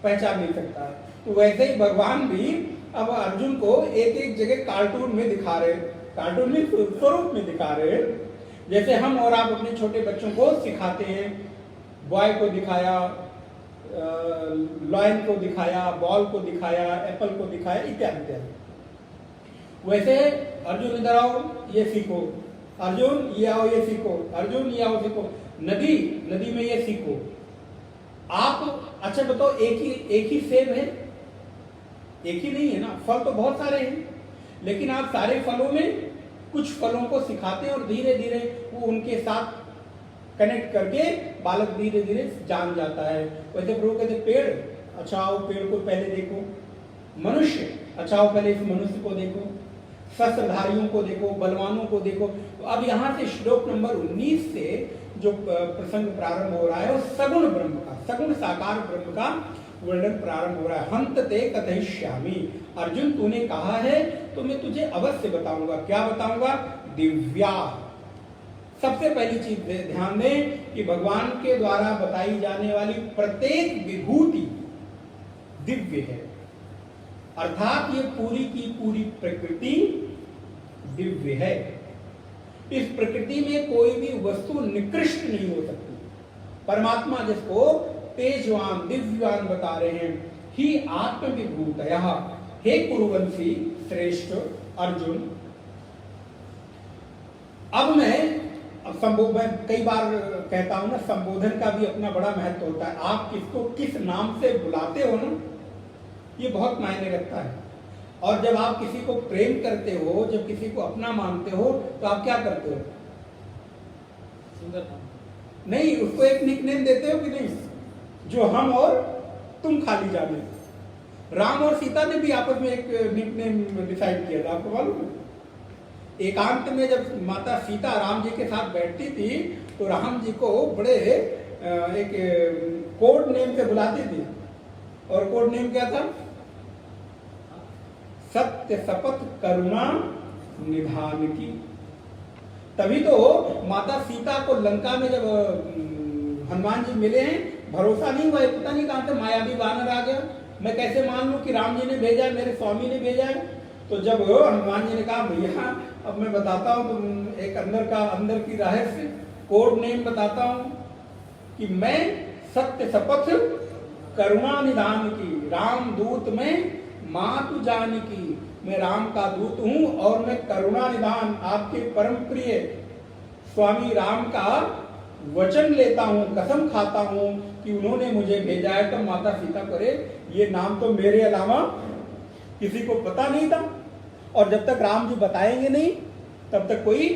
पहचान नहीं सकता। तो वैसे ही भगवान भी अब अर्जुन को एक एक जगह कार्टून में दिखा रहे, कार्टून में स्वरूप में दिखा रहे। जैसे हम और आप अपने छोटे बच्चों को सिखाते हैं, बॉय को दिखाया, लॉयन को दिखाया, बॉल को दिखाया, एप्पल को दिखाया, इत्यादि इत्यादि। वैसे अर्जुन इधर आओ ये सीखो, अर्जुन ये आओ ये सीखो, अर्जुन ये आओ सीखो, नदी में ये सीखो। आप अच्छा बताओ, एक ही सेब है, एक ही नहीं है ना, फल तो बहुत सारे हैं, लेकिन आप सारे फलों में कुछ फलों को सिखाते हैं और धीरे धीरे वो उनके साथ कनेक्ट करके बालक धीरे धीरे जान जाता है। वैसे प्रभु कहते पेड़, अच्छा आओ पेड़ को पहले देखो, मनुष्य, अच्छा आओ पहले इस मनुष्य को देखो, शस्त्रधारियों को देखो, बलवानों को देखो। तो अब यहाँ से श्लोक नंबर 19 से जो प्रसंग प्रारंभ हो रहा है वो सगुण ब्रह्म का, सगुण साकार ब्रह्म का वर्णन प्रारंभ हो रहा है। हंत ते कथयिष्यामि, अर्जुन तूने कहा है तो मैं तुझे अवश्य बताऊंगा। क्या बताऊंगा? दिव्या। सबसे पहली चीज ध्यान दें कि भगवान के द्वारा बताई जाने वाली प्रत्येक विभूति दिव्य है, अर्थात ये पूरी की पूरी प्रकृति दिव्य है। इस प्रकृति में कोई भी वस्तु निकृष्ट नहीं हो सकती। परमात्मा जिसको तेजवान दिव्यवान बता रहे हैं, ही आत्मविभूतयः, हे कुरुवंशी श्रेष्ठ अर्जुन। अब मैं कई बार कहता हूं ना, संबोधन का भी अपना बड़ा महत्व होता है। आप किसको किस नाम से बुलाते हो ना, ये बहुत मायने रखता है। और जब आप किसी को प्रेम करते हो, जब किसी को अपना मानते हो, तो आप क्या करते हो? सुंदर नाम नहीं, उसको एक निकनेम देते हो कि नहीं, जो हम और तुम खाली जाने। राम और सीता ने भी आपस में एक निकनेम डिसाइड किया था, आपको मालूम है? एकांत में जब माता सीता राम जी के साथ बैठती थी तो राम जी को बड़े एक कोड नेम से बुलाती थी। और कोड नेम क्या था? सत्य शपथ करुणा निधान की। तभी तो माता सीता को लंका में जब हनुमान जी मिले हैं, भरोसा नहीं हुआ, पता नहीं कहां से मायावी वानर आ गया, मैं कैसे मान लूं कि राम जी ने भेजा है, मेरे स्वामी ने भेजा है। तो जब हनुमान जी ने कहा भैया अब मैं बताता हूं, तुम एक अंदर की रहस्य कोड नेम बताता हूं कि मैं सत्य शपथ करुणा निधान की, राम दूत में मातु जान की, मैं राम का दूत हूं और मैं करुणा निधान आपके परम प्रिय स्वामी राम का वचन लेता हूं, कसम खाता हूं कि उन्होंने मुझे भेजा है। तब माता सीता करे ये नाम तो मेरे अलावा किसी को पता नहीं था, और जब तक राम जी बताएंगे नहीं तब तक कोई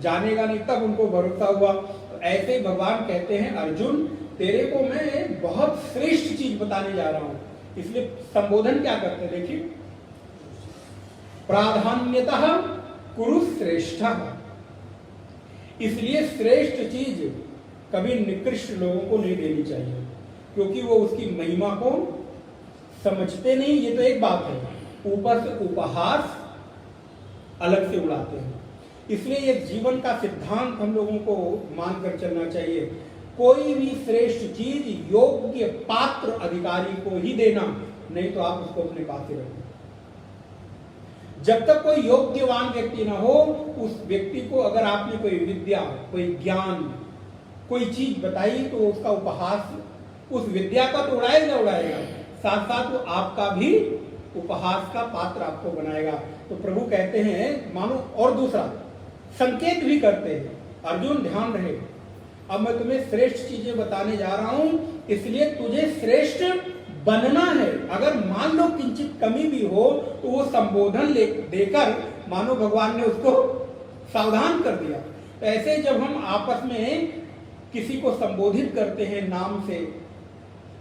जानेगा नहीं, तब उनको भरोसा हुआ। तो ऐसे ही भगवान कहते हैं अर्जुन तेरे को मैं बहुत श्रेष्ठ चीज बताने जा रहा हूं। इसलिए संबोधन क्या करते हैं देखिए, प्राधान्यतः कुरु श्रेष्ठ। इसलिए श्रेष्ठ चीज कभी निकृष्ट लोगों को नहीं देनी चाहिए, क्योंकि वो उसकी महिमा को समझते नहीं। ये तो एक बात है, ऊपर से उपहास अलग से उड़ाते हैं। इसलिए ये जीवन का सिद्धांत हम लोगों को मानकर चलना चाहिए, कोई भी श्रेष्ठ चीज योग्य पात्र अधिकारी को ही देना, नहीं तो आप उसको अपने पास ही रखो। जब तक कोई योग्यवान व्यक्ति ना हो, उस व्यक्ति को अगर आपने कोई विद्या, कोई ज्ञान, कोई चीज बताई तो उसका उपहास उस विद्या का तो उड़ाएगा, साथ साथ वो आपका भी उपहास का पात्र आपको बनाएगा। तो प्रभु कहते हैं मानो, और दूसरा संकेत भी करते हैं, अर्जुन ध्यान रहे, अब मैं तुम्हें श्रेष्ठ चीजें बताने जा रहा हूं, इसलिए तुझे श्रेष्ठ बनना है। अगर मान लो किंचित कमी भी हो तो वो संबोधन देकर मानो भगवान ने उसको सावधान कर दिया। तो ऐसे जब हम आपस में किसी को संबोधित करते हैं नाम से,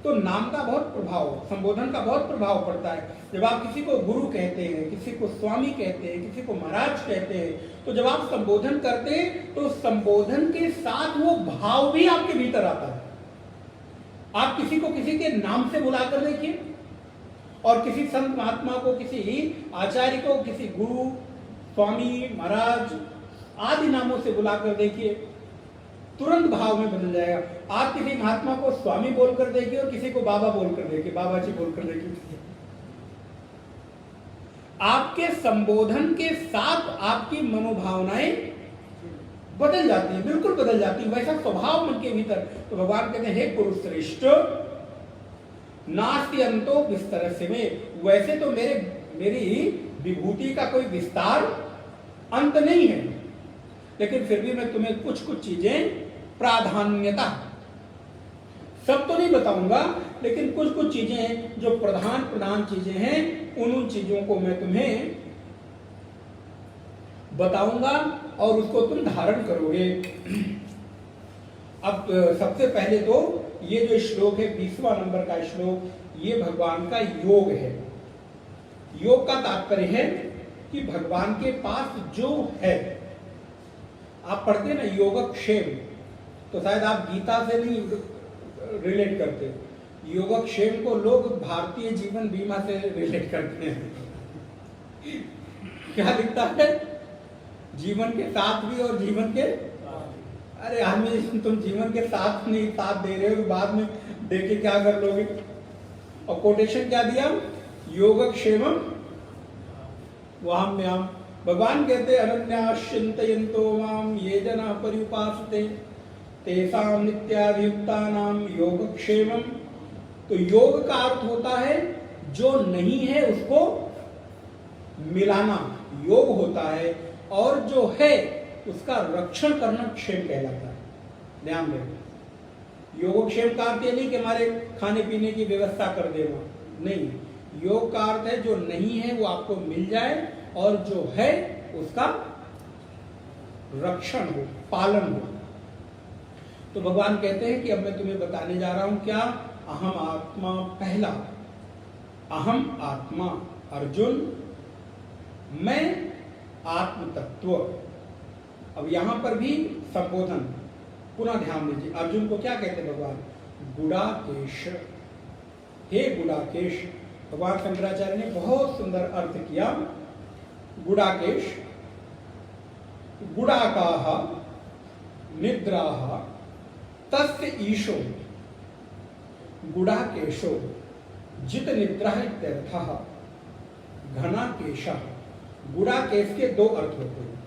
तो नाम का बहुत प्रभाव, संबोधन का बहुत प्रभाव पड़ता है। जब आप किसी को गुरु कहते हैं, किसी को स्वामी कहते हैं, किसी को महाराज कहते हैं, तो जब आप संबोधन करते हैं तो संबोधन के साथ वो भाव भी आपके भीतर आता है। आप किसी को किसी के नाम से बुलाकर देखिए, और किसी संत महात्मा को, किसी आचार्य को, किसी गुरु, स्वामी, महाराज आदि नामों से बुलाकर देखिए, तुरंत भाव में बदल जाएगा। आप किसी महात्मा को स्वामी बोलकर देखिए और किसी को बाबा बोलकर देखिए, बाबा जी बोलकर देखिए, आपके संबोधन के साथ आपकी मनोभावनाएं बदल जाती है, बिल्कुल बदल जाती है, वैसा स्वभाव मन के भीतर। तो भगवान कहते हैं हे कुरुश्रेष्ठ नास्ति अंतो विस्तर से में, वैसे तो मेरी विभूति का कोई विस्तार अंत नहीं है, लेकिन फिर भी मैं तुम्हें कुछ कुछ चीजें प्राधान्यता, सब तो नहीं बताऊंगा, लेकिन कुछ कुछ चीजें हैं जो प्रधान चीजें हैं, उन चीजों को मैं तुम्हें बताऊंगा और उसको तुम धारण करोगे। अब सबसे पहले तो ये जो श्लोक है 20वां नंबर का श्लोक, ये भगवान का योग है। योग का तात्पर्य है कि भगवान के पास जो है, आप पढ़ते ना योगक्षेम, तो शायद आप गीता से नहीं रिलेट करते, योगक्षेम को लोग भारतीय जीवन बीमा से रिलेट करते हैं। क्या दिखता है? जीवन के साथ भी और जीवन के, अरे हमें तुम जीवन के साथ नहीं साथ दे रहे हो, बाद में देखे क्या कर लोगे। और कोटेशन क्या दिया? योगक्षेमम वाम्याम। भगवान कहते अनन्याश्चिन्तयन्तो माम ये जना पर्युपासते तेषां नित्याभियुक्तानां योगक्षेमम। तो योग का अर्थ होता है जो नहीं है उसको मिलाना, योग होता है, और जो है उसका रक्षण करना क्षेम कहलाता है। ध्यान देना, योगक्षेम का अर्थ ये नहीं कि हमारे खाने पीने की व्यवस्था कर देना, नहीं। योग का अर्थ है जो नहीं है वो आपको मिल जाए और जो है उसका रक्षण हो, पालन हो। तो भगवान कहते हैं कि अब मैं तुम्हें बताने जा रहा हूं क्या? अहम आत्मा। पहला, अहम आत्मा अर्जुन, मैं आत्म तत्व। अब यहां पर भी संबोधन पुनः ध्यान दीजिए। अर्जुन को क्या कहते हैं भगवान? गुडाकेश। हे गुडाकेश। भगवान शंकराचार्य ने बहुत सुंदर अर्थ किया। गुडाकेश, गुडाकाह निद्राह तस्य ईशो गुडाकेशो जित निद्रा इत्यर्थः घनाकेशः। गुडाकेश के दो अर्थ होते हैं।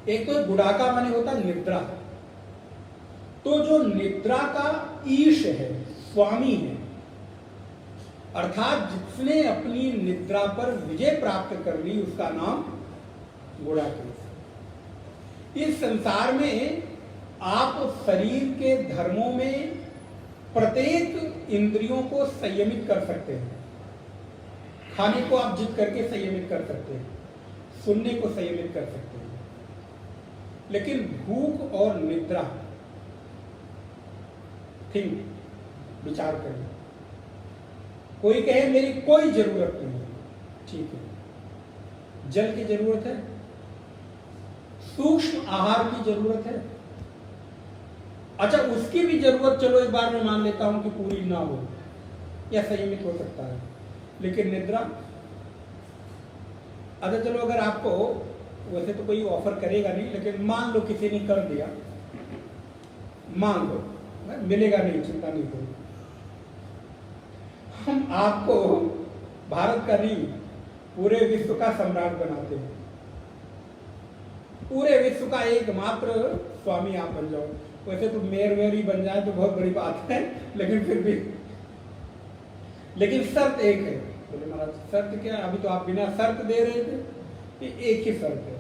एक तो गुडाका माने होता है निद्रा, तो जो निद्रा का ईश है, स्वामी है, अर्थात जिसने अपनी निद्रा पर विजय प्राप्त कर ली, उसका नाम गुडाकेश। इस संसार में आप शरीर के धर्मों में प्रत्येक इंद्रियों को संयमित कर सकते हैं। खाने को आप जिद करके संयमित कर सकते हैं, सुनने को संयमित कर सकते हैं, लेकिन भूख और निद्रा, थिंक, विचार करें। कोई कहे मेरी कोई जरूरत नहीं है, ठीक है। जल की जरूरत है, सूक्ष्म आहार की जरूरत है, अच्छा उसकी भी जरूरत चलो एक बार मैं मान लेता हूं कि पूरी ना हो या संयमित हो सकता है, लेकिन निद्रा, अच्छा चलो अगर आपको, वैसे तो कोई ऑफर करेगा नहीं, लेकिन मान लो किसी ने कर दिया, मान लो मिलेगा नहीं, चिंता नहीं करो, हम आपको भारत का नहीं पूरे विश्व का सम्राट बनाते हैं, पूरे विश्व का एकमात्र स्वामी आप बन जाओ। वैसे तो मेयर वेयर ही बन जाए तो बहुत बड़ी बात है, लेकिन फिर भी, लेकिन शर्त एक है। बोले महाराज शर्त क्या है? अभी तो आप बिना शर्त दे रहे थे कि एक ही शर्त है,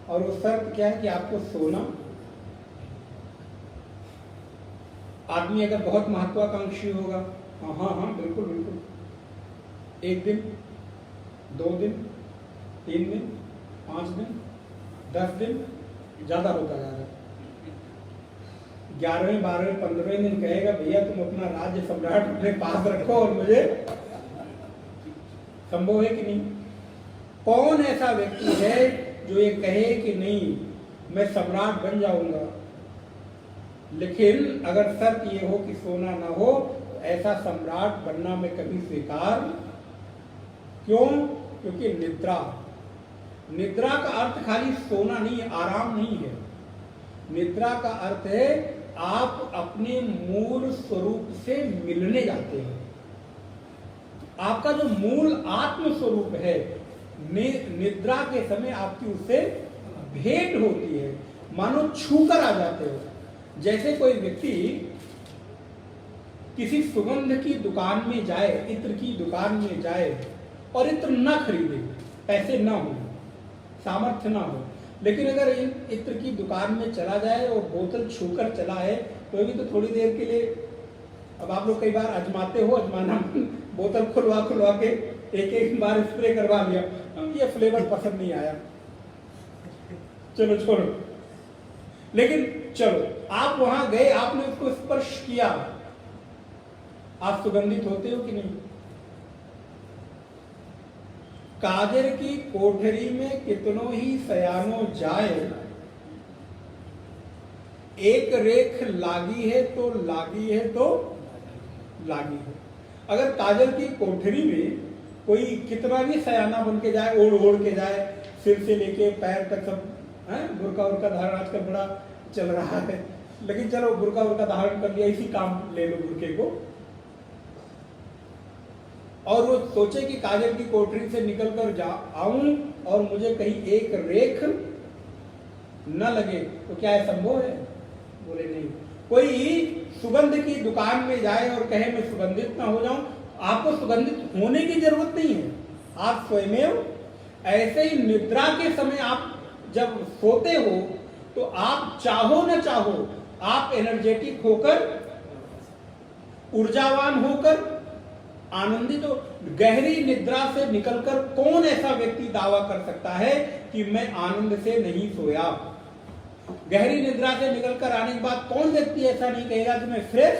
और वो शर्त क्या है कि आपको सोना, आदमी अगर बहुत महत्वाकांक्षी होगा, हाँ हाँ हाँ बिल्कुल बिल्कुल, 1 दिन 2 दिन 3 दिन 5 दिन 10 दिन, ज्यादा होता जा रहा है, 11वें 12वें 15वें दिन कहेगा भैया तुम अपना राज्य सम्राट अपने पास रखो और मुझे, संभव है कि नहीं? कौन ऐसा व्यक्ति है जो ये कहे कि नहीं मैं सम्राट बन जाऊंगा, लेकिन अगर शर्त ये हो कि सोना ना हो, तो ऐसा सम्राट बनना मैं कभी स्वीकार, क्यों? क्योंकि निद्रा, निद्रा का अर्थ खाली सोना नहीं है, आराम नहीं है। निद्रा का अर्थ है आप अपने मूल स्वरूप से मिलने जाते हैं। आपका जो मूल आत्म स्वरूप है, निद्रा के समय आपकी उससे भेंट होती है, मानो छूकर आ जाते हो। जैसे कोई व्यक्ति किसी सुगंध की दुकान में जाए, इत्र की दुकान में जाए और इत्र ना खरीदे, पैसे ना हो, सामर्थ्य ना हो, लेकिन अगर इत्र की दुकान में चला जाए और बोतल छूकर चला है, तो भी तो थोड़ी देर के लिए अब आप लोग कई बार आजमाते हो, अजमाना बोतल खुलवा के एक बार स्प्रे करवा लिया, ये फ्लेवर पसंद नहीं आया, चलो छोड़ो। लेकिन चलो, आप वहां गए, आपने उसको स्पर्श किया, आप सुगंधित होते हो कि नहीं? काजर की कोठरी में कितनों ही सयानो जाए, एक रेख लागी है तो लागी है तो लागी है। अगर काजल की कोठरी में कोई कितना भी सयाना बन के जाए, ओढ़ के जाए, सिर से लेके पैर तक सब, बुर्का उर्का धारण आजकल बड़ा चल रहा है, लेकिन चलो बुर्का उर्का धारण कर लिया, इसी काम ले लो बुर्के को, और वो सोचे कि काजल की कोठरी से निकल कर आऊं और मुझे कहीं एक रेख न लगे, तो क्या है, संभव है? बोले नहीं। कोई सुगंध की दुकान में जाए और कहे मैं सुगंधित ना हो जाऊं, आपको सुगंधित होने की जरूरत नहीं है, आप स्वयं ऐसे ही निद्रा के समय आप जब सोते हो तो आप चाहो न चाहो, आप एनर्जेटिक होकर, ऊर्जावान होकर, आनंदित हो। गहरी निद्रा से निकलकर कौन ऐसा व्यक्ति दावा कर सकता है कि मैं आनंद से नहीं सोया? गहरी निद्रा से निकलकर आने के बाद कौन व्यक्ति ऐसा नहीं कहेगा कि मैं फ्रेश?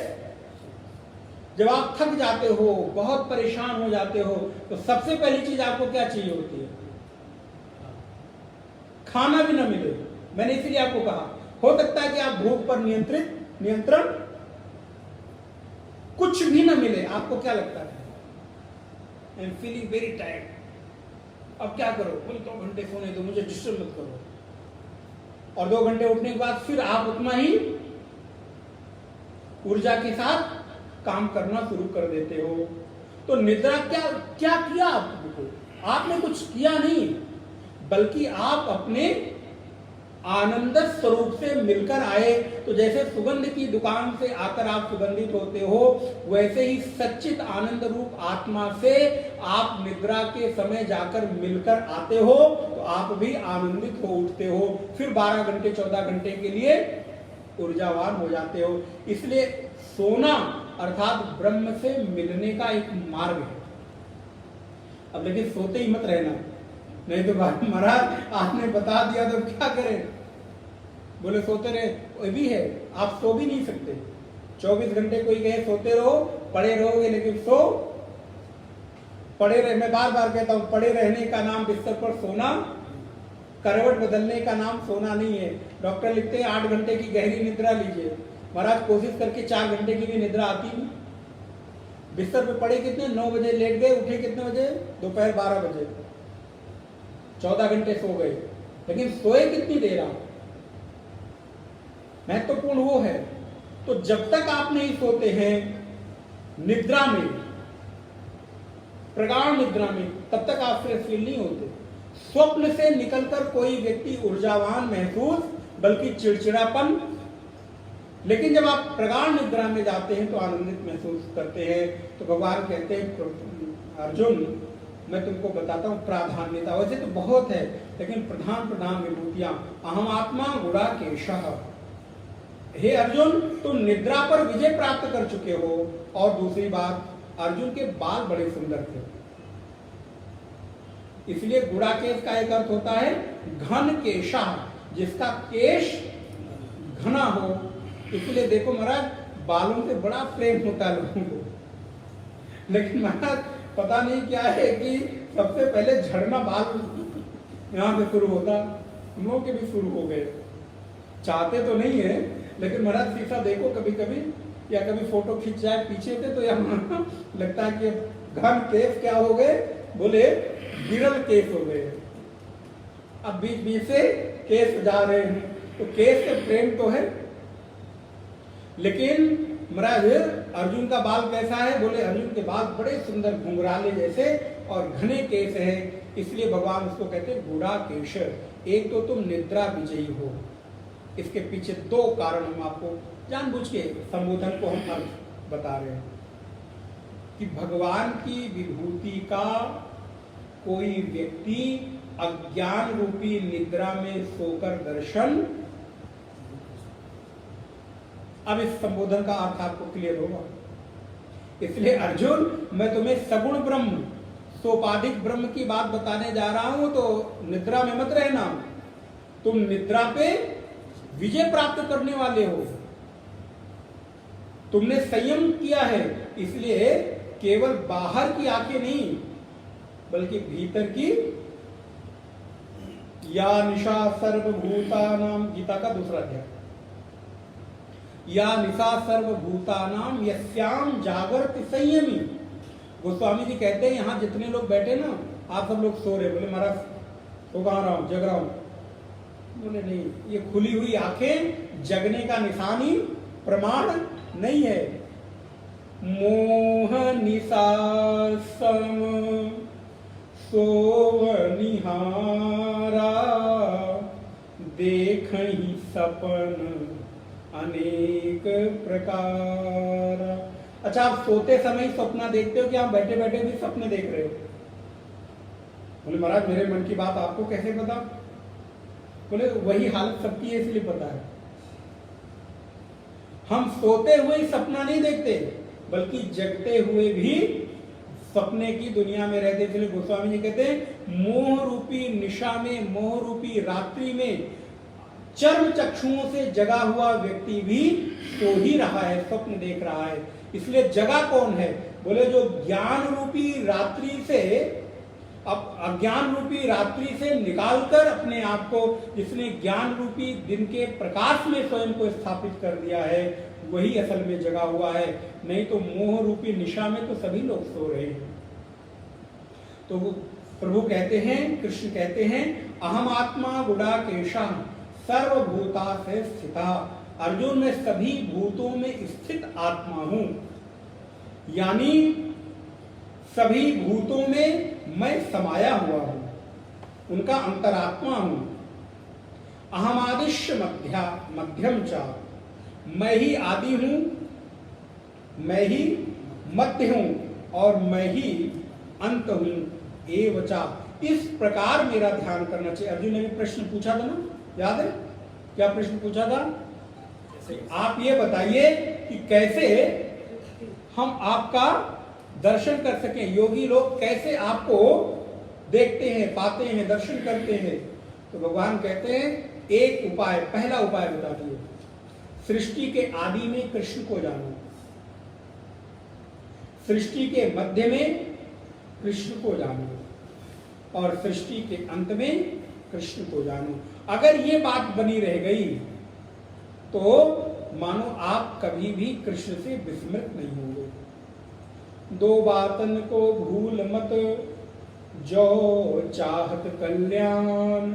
जब आप थक जाते हो, बहुत परेशान हो जाते हो, तो सबसे पहली चीज आपको क्या चाहिए होती है? खाना भी न मिले। मैंने इसीलिए आपको कहा, हो सकता है कि आप भूख पर नियंत्रण कुछ भी न मिले, आपको क्या लगता है? I am feeling very tired, अब क्या करो? बोले 2 घंटे सोने दो, मुझे डिस्टर्ब मत करो। और 2 घंटे उठने के बाद फिर आप उतना ही ऊर्जा के साथ काम करना शुरू कर देते हो। तो निद्रा क्या किया आपने कुछ किया नहीं, बल्कि आप अपने आनंद स्वरूप से मिलकर आए। तो जैसे सुगंध की दुकान से आकर आप सुगंधित होते हो, वैसे ही सच्चित आनंद रूप आत्मा से आप निद्रा के समय जाकर मिलकर आते हो, तो आप भी आनंदित हो उठते हो, फिर 12 घंटे 14 घंटे के लिए ऊर्जावान हो जाते हो। इसलिए सोना अर्थात ब्रह्म से मिलने का एक मार्ग है। अब लेकिन सोते ही मत रहना, नहीं तो महाराज आपने बता दिया तो क्या करें? बोले सोते रहे, वो भी है, आप सो भी नहीं सकते। 24 घंटे कोई कहे सोते रहो, पड़े रहोगे, लेकिन पड़े रहे। मैं बार बार कहता हूं, पड़े रहने का नाम बिस्तर पर सोना, करवट बदलने का नाम सोना नहीं है। डॉक्टर लिखते हैं 8 घंटे की गहरी निद्रा लीजिए, महाराज कोशिश करके 4 घंटे की भी निद्रा आती नहीं। बिस्तर पे पड़े कितने, 9 बजे लेट गए, उठे कितने बजे? दोपहर 12 बजे, 14 घंटे सो गए। लेकिन सोए कितनी देर आप? महत्वपूर्ण वो है। तो जब तक आप नहीं सोते हैं निद्रा में, प्रगाढ़ निद्रा में, तब तक आप फ्रेश फील नहीं होते। स्वप्न से निकलकर कोई व्यक्ति ऊर्जावान महसूस, बल्कि चिड़चिड़ापन। लेकिन जब आप प्रगाढ़ निद्रा में जाते हैं तो आनंदित महसूस करते हैं। तो भगवान कहते हैं, अर्जुन मैं तुमको बताता हूं प्राधान्यता, वैसे तो बहुत है, लेकिन प्रधान विभूतियां, अहम आत्मा गुणाकेशः। हे अर्जुन, तुम निद्रा पर विजय प्राप्त कर चुके हो। और दूसरी बात, अर्जुन के बाल बड़े सुंदर थे, इसलिए गुणाकेश का एक अर्थ होता है घन केशा, जिसका केश घना हो। इसलिए देखो महाराज, बालों से बड़ा प्रेम होता है लोगों को, लेकिन महाराज पता नहीं क्या है कि सबसे पहले झड़ना बाल यहां से शुरू होता। हम लोग के भी शुरू हो गए, चाहते तो नहीं है, लेकिन महाराज शीशा देखो कभी कभी, या कभी फोटो खींच जाए पीछे से, तो यहाँ लगता है कि घन केस क्या हो गए? बोले विरल केस हो गए। अब बीच बीच से केस जा रहे हैं, तो केस से प्रेम तो है। लेकिन महाराज अर्जुन का बाल कैसा है? बोले अर्जुन के बाल बड़े सुंदर घुंघराले जैसे और घने केस है, इसलिए भगवान उसको कहते हैं गुणाकेश। एक तो तुम निद्रा विजयी हो, इसके पीछे 2 कारण हम आपको जानबूझ के संबोधन को हम अर्थ बता रहे हैं कि भगवान की विभूति का कोई व्यक्ति अज्ञान रूपी निद्रा में सोकर दर्शन। अब इस संबोधन का अर्थ आपको क्लियर होगा। इसलिए अर्जुन, मैं तुम्हें सगुण ब्रह्म, सोपाधिक ब्रह्म की बात बताने जा रहा हूं, तो निद्रा में मत रहना। तुम निद्रा पे विजय प्राप्त करने वाले हो। तुमने संयम किया है, इसलिए केवल बाहर की आंखें नहीं बल्कि भीतर की, या निशा सर्वभूतानाम, गीता का दूसरा अध्याय, या निशा सर्वभूतानाम यस्याम जागृत संयमी। गोस्वामी जी कहते हैं यहां जितने लोग बैठे ना, आप सब लोग सो रहे। बोले महाराज सो कहां रहा हूं, जग रहा हूं। बोले नहीं, ये खुली हुई आंखें जगने का निशानी प्रमाण नहीं है। मोह निशा सम सोवनिहारा देखहि सपन अनेक प्रकार। अच्छा, आप सोते समय सपना देखते हो कि आप बैठे बैठे भी सपने देख रहे हो? बोले महाराज मेरे मन की बात आपको कैसे पता? बोले वही हालत सबकी है इसलिए पता है। हम सोते हुए सपना नहीं देखते बल्कि जगते हुए भी सपने की दुनिया में रहते। इसलिए गोस्वामी जी कहते हैं मोह रूपी निशा में, मोह रूपी रात्रि में चर्म चक्षुओं से जगा हुआ व्यक्ति भी सो ही रहा है, स्वप्न देख रहा है। इसलिए जगा कौन है? बोले जो ज्ञान रूपी रात्रि से, अब अज्ञान रूपी रात्रि से निकालकर अपने आप को, जिसने ज्ञान रूपी दिन के प्रकाश में स्वयं को स्थापित कर दिया है, वही असल में जगा हुआ है। नहीं तो मोह रूपी निशा में तो सभी लोग सो रहे हैं। तो प्रभु कहते हैं, कृष्ण कहते हैं, अहम आत्मा गुडाकेशा सर्वभूता से स्थिता। अर्जुन, मैं सभी भूतों में स्थित आत्मा हूं, यानी सभी भूतों में मैं समाया हुआ हूं, उनका अंतरात्मा हूं। अहमादिश्य मध्यम चा, मैं ही आदि हूं, मैं ही मध्य हूं और मैं ही अंत हूं। एवचा, इस प्रकार मेरा ध्यान करना चाहिए। अर्जुन ने भी प्रश्न पूछा था ना, याद है? क्या प्रश्न पूछा था? आप ये बताइए कि कैसे हम आपका दर्शन कर सकें, योगी लोग कैसे आपको देखते हैं, पाते हैं, दर्शन करते हैं। तो भगवान कहते हैं एक उपाय, पहला उपाय बता दिए, सृष्टि के आदि में कृष्ण को जानो, सृष्टि के मध्य में कृष्ण को जानो और सृष्टि के अंत में कृष्ण को जानो। अगर ये बात बनी रह गई तो मानो आप कभी भी कृष्ण से विस्मृत नहीं होंगे। दो बातन को भूल मत जो चाहत कल्याण,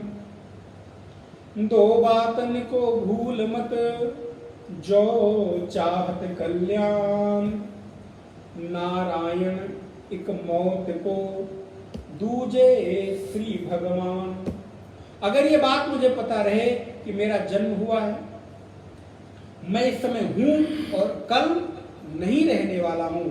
दो बातन को भूल मत जो चाहत कल्याण, नारायण एक मौत को दूजे श्री भगवान। अगर ये बात मुझे पता रहे कि मेरा जन्म हुआ है, मैं इस समय हूं और कल नहीं रहने वाला हूं,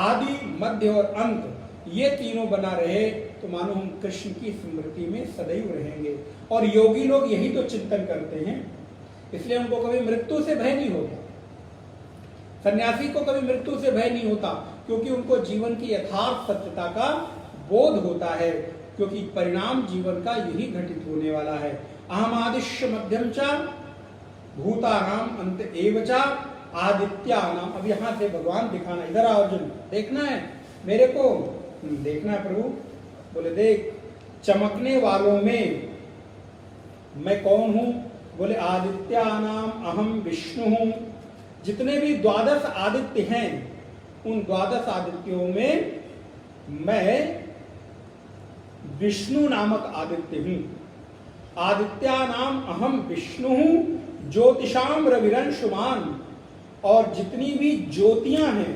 आदि मध्य और अंत ये तीनों बना रहे, तो मानो हम कृष्ण की स्मृति में सदैव रहेंगे। और योगी लोग यही तो चिंतन करते हैं, इसलिए उनको कभी मृत्यु से भय नहीं होता। सन्यासी को कभी मृत्यु से भय नहीं होता, क्योंकि उनको जीवन की यथार्थ सत्यता का बोध होता है, क्योंकि परिणाम जीवन का यही घटित होने वाला है। अहम आदिश्य मध्यम च भूतानाम अंत एवचा आदित्यानाम। अब यहां से भगवान दिखाना, इधर आओ अर्जुन, देखना है मेरे को, देखना है प्रभु। बोले देख, चमकने वालों में मैं कौन हूं? बोले आदित्यानाम अहम विष्णु हूं। जितने भी द्वादश आदित्य हैं, उन द्वादश आदित्यों में मैं विष्णु नामक आदित्य हूं। आदित्यानाम अहम विष्णु हूं, ज्योतिषाम रविरंशुमान। और जितनी भी ज्योतियां हैं,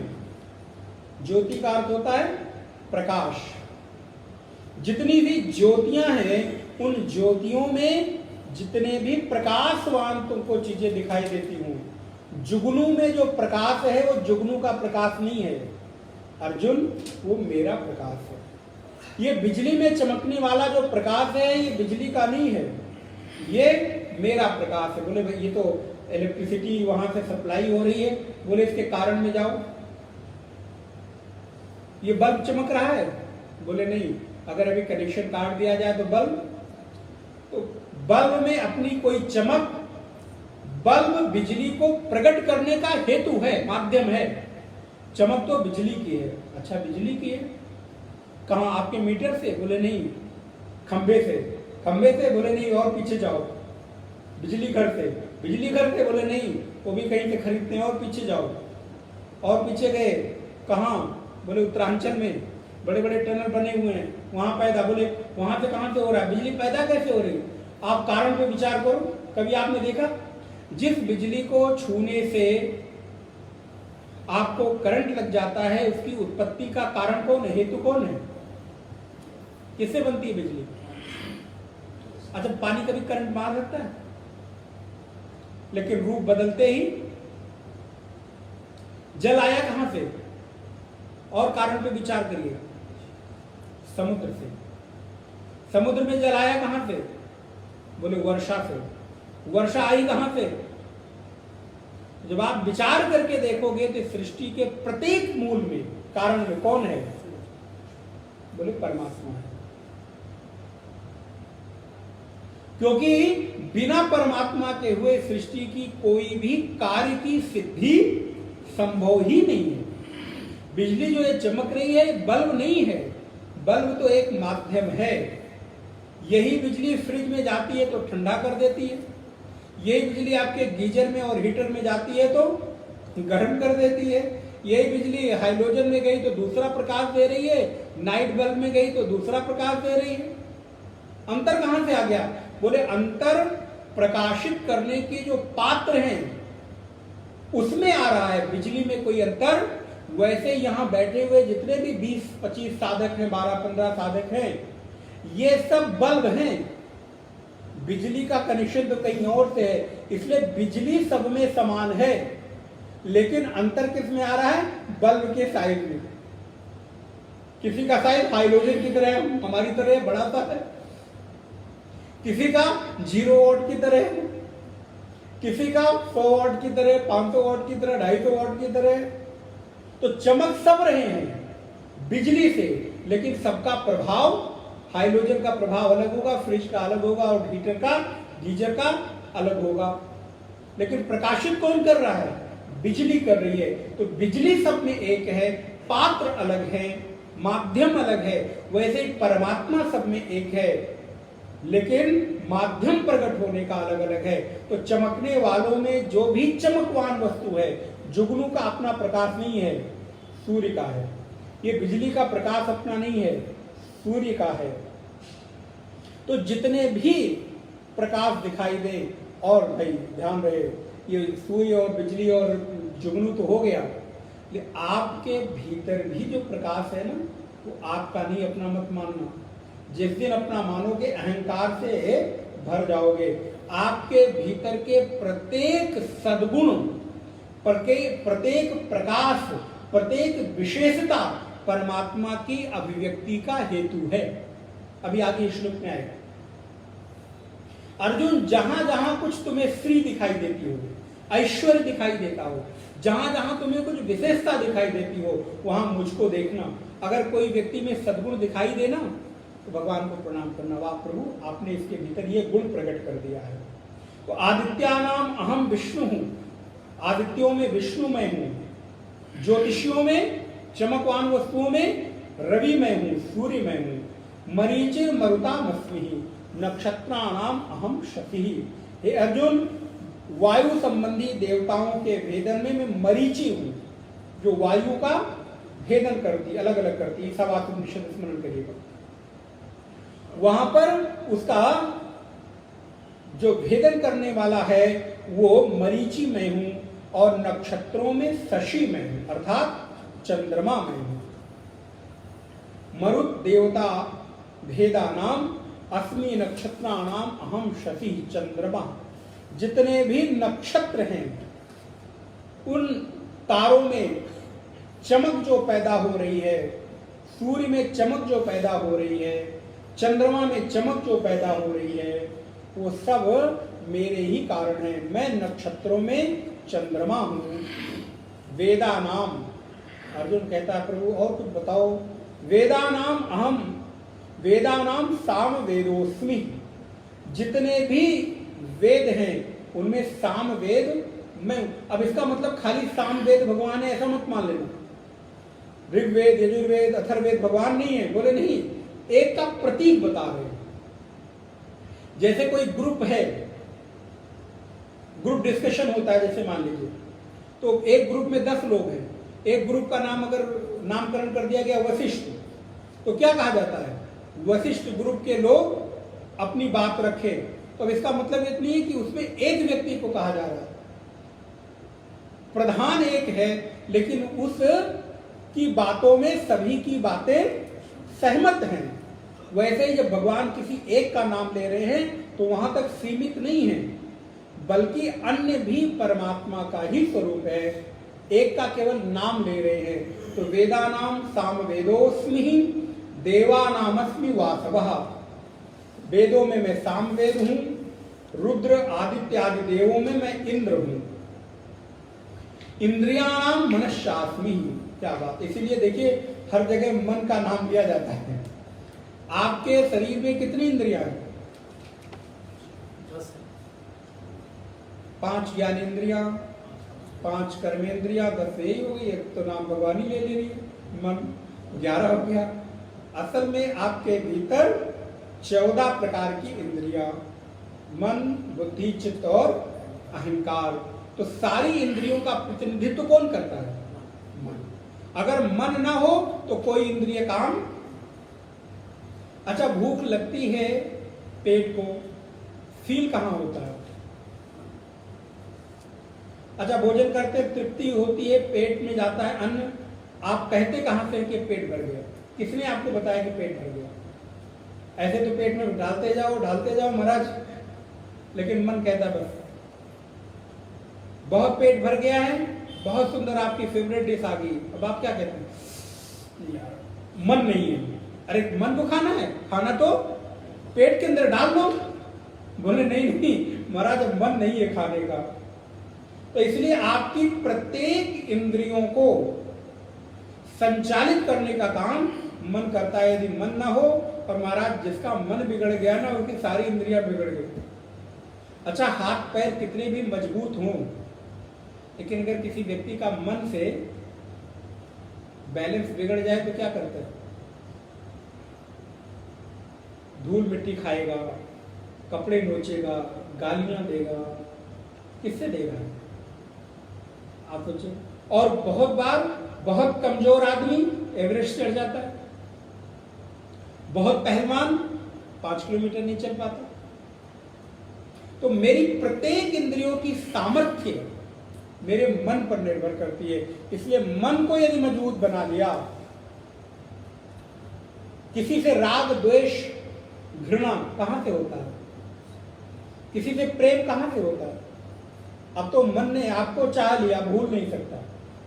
ज्योति का अर्थ होता है प्रकाश, जितनी भी ज्योतियां हैं, उन ज्योतियों में जितने भी प्रकाशवान तुमको चीजें दिखाई देती हूं, जुगनू में जो प्रकाश है वो जुगनू का प्रकाश नहीं है अर्जुन, वो मेरा प्रकाश है। ये बिजली में चमकने वाला जो प्रकाश है, ये बिजली का नहीं है, ये मेरा प्रकाश है। बोले भाई ये तो इलेक्ट्रिसिटी वहां से सप्लाई हो रही है। बोले इसके कारण में जाओ, ये बल्ब चमक रहा है? बोले नहीं। अगर अभी कनेक्शन काट दिया जाए तो बल्ब में अपनी कोई चमक, बल्ब बिजली को प्रकट करने का हेतु है, माध्यम है। चमक तो बिजली की है। अच्छा, बिजली की है कहाँ? आपके मीटर से? बोले नहीं। खंबे से? खंबे से? बोले नहीं। और पीछे जाओ। बिजली घर से? बिजली घर से? बोले नहीं, वो भी कहीं से खरीदते हैं। और पीछे जाओ। और पीछे गए कहाँ? बोले उत्तरांचल में बड़े बड़े टनल बने हुए हैं, वहां पैदा। बोले वहां से कहां से हो रहा है? बिजली पैदा कैसे हो रही? आप कारण पे विचार करो। कभी आपने देखा जिस बिजली को छूने से आपको करंट लग जाता है, उसकी उत्पत्ति का कारण कौन है? हेतु कौन है? किससे बनती है बिजली? अच्छा, पानी कभी करंट मार सकता है? लेकिन रूप बदलते ही जल आया कहां से? और कारण पे विचार करिए। समुद्र से। समुद्र में जल आया कहां से? बोले वर्षा से। वर्षा आई कहां से? जब आप विचार करके देखोगे तो सृष्टि के प्रत्येक मूल में, कारण में कौन है? बोले परमात्मा है। क्योंकि बिना परमात्मा के हुए सृष्टि की कोई भी कार्य की सिद्धि संभव ही नहीं है। बिजली जो ये चमक रही है, बल्ब नहीं है। बल्ब तो एक माध्यम है। यही बिजली फ्रिज में जाती है तो ठंडा कर देती है। यही बिजली आपके गीजर में और हीटर में जाती है तो गर्म कर देती है। यही बिजली हाइड्रोजन में गई तो दूसरा प्रकाश दे रही है, नाइट बल्ब में गई तो दूसरा प्रकाश दे रही है। अंतर कहां से आ गया? बोले अंतर प्रकाशित करने के जो पात्र हैं उसमें आ रहा है। बिजली में कोई अंतर। वैसे यहां बैठे हुए जितने भी 20-25 साधक हैं, 12-15 साधक हैं, ये सब बल्ब हैं। बिजली का कनेक्शन तो कहीं और से है, इसलिए बिजली सब में समान है। लेकिन अंतर किस में आ रहा है? बल्ब के साइज में। किसी का साइज हाइड्रोजन की तरह हमारी तरह बड़ा सा है, किसी का 0 वॉट की तरह है, किसी का 100 वॉट की तरह, 500 वॉट की तरह, 250 वॉट की तरह। तो चमक सब रहे हैं बिजली से, लेकिन सबका प्रभाव, हाइड्रोजन का प्रभाव अलग होगा, फ्रिज का अलग होगा, और हीटर का, गीजर का अलग होगा। लेकिन प्रकाशित कौन कर रहा है? बिजली कर रही है। तो बिजली सब में एक है, पात्र अलग है, माध्यम अलग है। वैसे ही परमात्मा सब में एक है, लेकिन माध्यम प्रकट होने का अलग अलग है। तो चमकने वालों में जो भी चमकवान वस्तु है, जुगनू का अपना प्रकाश नहीं है, सूर्य का है। ये बिजली का प्रकाश अपना नहीं है, सूर्य का है। तो जितने भी प्रकाश दिखाई दे, और भाई ध्यान रहे, ये सूर्य और बिजली और जुगनू तो हो गया, लेकिन आपके भीतर भी जो प्रकाश है ना, वो आपका नहीं, अपना मत मानना। जिस दिन अपना मानोगे, अहंकार से भर जाओगे। आपके भीतर के प्रत्येक सद्गुण, प्रत्येक प्रकाश, प्रत्येक विशेषता परमात्मा की अभिव्यक्ति का हेतु है। अभी आगे श्लोक में आएगा। अर्जुन, जहां जहां कुछ तुम्हें श्री दिखाई देती हो, ऐश्वर्य दिखाई देता हो, जहां जहां तुम्हें कुछ विशेषता दिखाई देती हो, वहां मुझको देखना। अगर कोई व्यक्ति में सद्गुण दिखाई देना तो भगवान को प्रणाम करना, वाह प्रभु, आपने इसके भीतर ये गुण प्रकट कर दिया है। तो आदित्यानाम अहम विष्णु हूं, आदित्यों में विष्णु मैं हूं, ज्योतिषियों में, चमकवान वस्तुओं में रवि मैं हूं, सूर्य मैं हूं, मरीचिर मरुतामस्मि, नक्षत्राणाम अहम शक्ति। हे अर्जुन, वायु संबंधी देवताओं के भेदन में मैं मरीचि हूं, जो वायु का भेदन करती, अलग अलग करती है। सब आप स्मरण करिएगा। वहां पर उसका जो भेदन करने वाला है वो मरीचि में हूं, और नक्षत्रों में शशि में हूं, अर्थात चंद्रमा में हूं। मरुत देवता भेदा नाम अस्मि नक्षत्राणाम अहम शशि चंद्रमा। जितने भी नक्षत्र हैं, उन तारों में चमक जो पैदा हो रही है, सूर्य में चमक जो पैदा हो रही है, चंद्रमा में चमक जो पैदा हो रही है, वो सब मेरे ही कारण है। मैं नक्षत्रों में चंद्रमा हूं। वेदा नाम, अर्जुन कहता है प्रभु और कुछ बताओ। वेदानाम साम वेदोस्मि, जितने भी वेद हैं उनमें साम वेद मैं। अब इसका मतलब खाली साम वेद भगवान है ऐसा मत मान लेना। ऋग्वेद, यजुर्वेद, अथर्ववेद भगवान नहीं है, बोले नहीं, एक का प्रतीक बता रहे हैं। जैसे कोई ग्रुप है, ग्रुप डिस्कशन होता है, जैसे मान लीजिए तो एक ग्रुप में 10 लोग हैं, एक ग्रुप का नाम अगर नामकरण कर दिया गया वशिष्ठ, तो क्या कहा जाता है? वशिष्ठ ग्रुप के लोग अपनी बात रखें। तो इसका मतलब ये नहीं है कि उसमें एक व्यक्ति को कहा जा रहा है, प्रधान एक है, लेकिन उस की बातों में सभी की बातें सहमत हैं। वैसे ही जब भगवान किसी एक का नाम ले रहे हैं तो वहां तक सीमित नहीं है, बल्कि अन्य भी परमात्मा का ही स्वरूप है, एक का केवल नाम ले रहे हैं। तो वेदानाम सामवेदोस्मि देवानामस्मि वासवः, वेदों में मैं सामवेद हूं, रुद्र आदित्य आदि देवों में मैं इंद्र हूं। इंद्रियाणाम मनश्चास्मि, क्या बात। इसीलिए देखिए हर जगह मन का नाम लिया जाता है। आपके शरीर में कितनी इंद्रियां हैं? 5 ज्ञानेंद्रियां, 5 कर्मेंद्रियां, 10 यही हो गई। एक तो नाम भगवान ही ले रही है, मन 11 हो गया। असल में आपके भीतर 14 प्रकार की इंद्रियां, मन, बुद्धि, चित्त और अहंकार। तो सारी इंद्रियों का प्रतिनिधित्व कौन करता है? मन। अगर मन ना हो तो कोई इंद्रिय काम। अच्छा, भूख लगती है पेट को, फील कहां होता है? अच्छा, भोजन करते तृप्ति होती है, पेट में जाता है अन्न, आप कहते कहां से कि पेट भर गया? किसने आपको बताया कि पेट भर गया? ऐसे तो पेट में डालते जाओ महाराज, लेकिन मन कहता बस बहुत पेट भर गया है, बहुत सुंदर आपकी फेवरेट डिश आ गई, अब आप क्या कहते हैं? यार मन नहीं है। अरे मन को खाना है, खाना तो पेट के अंदर डाल दो। बोले नहीं महाराज, अब मन नहीं है खाने का। तो इसलिए आपकी प्रत्येक इंद्रियों को संचालित करने का काम मन करता है। यदि मन ना हो, और महाराज जिसका मन बिगड़ गया ना, उसकी सारी इंद्रियां बिगड़ गई। अच्छा, हाथ पैर कितने भी मजबूत हों, लेकिन अगर किसी व्यक्ति का मन से बैलेंस बिगड़ जाए तो क्या करता है? धूल मिट्टी खाएगा, कपड़े नोचेगा, गालियां देगा। किससे देगा? आप सोचिए। और बहुत बार बहुत कमजोर आदमी एवरेस्ट चढ़ जाता है, बहुत पहलवान 5 किलोमीटर नहीं चल पाता। तो मेरी प्रत्येक इंद्रियों की सामर्थ्य मेरे मन पर निर्भर करती है। इसलिए मन को यदि मजबूत बना लिया, किसी से राग द्वेष घृणा कहां से होता है? किसी से प्रेम कहां से होता है? अब तो मन ने आपको चाह लिया, भूल नहीं सकता।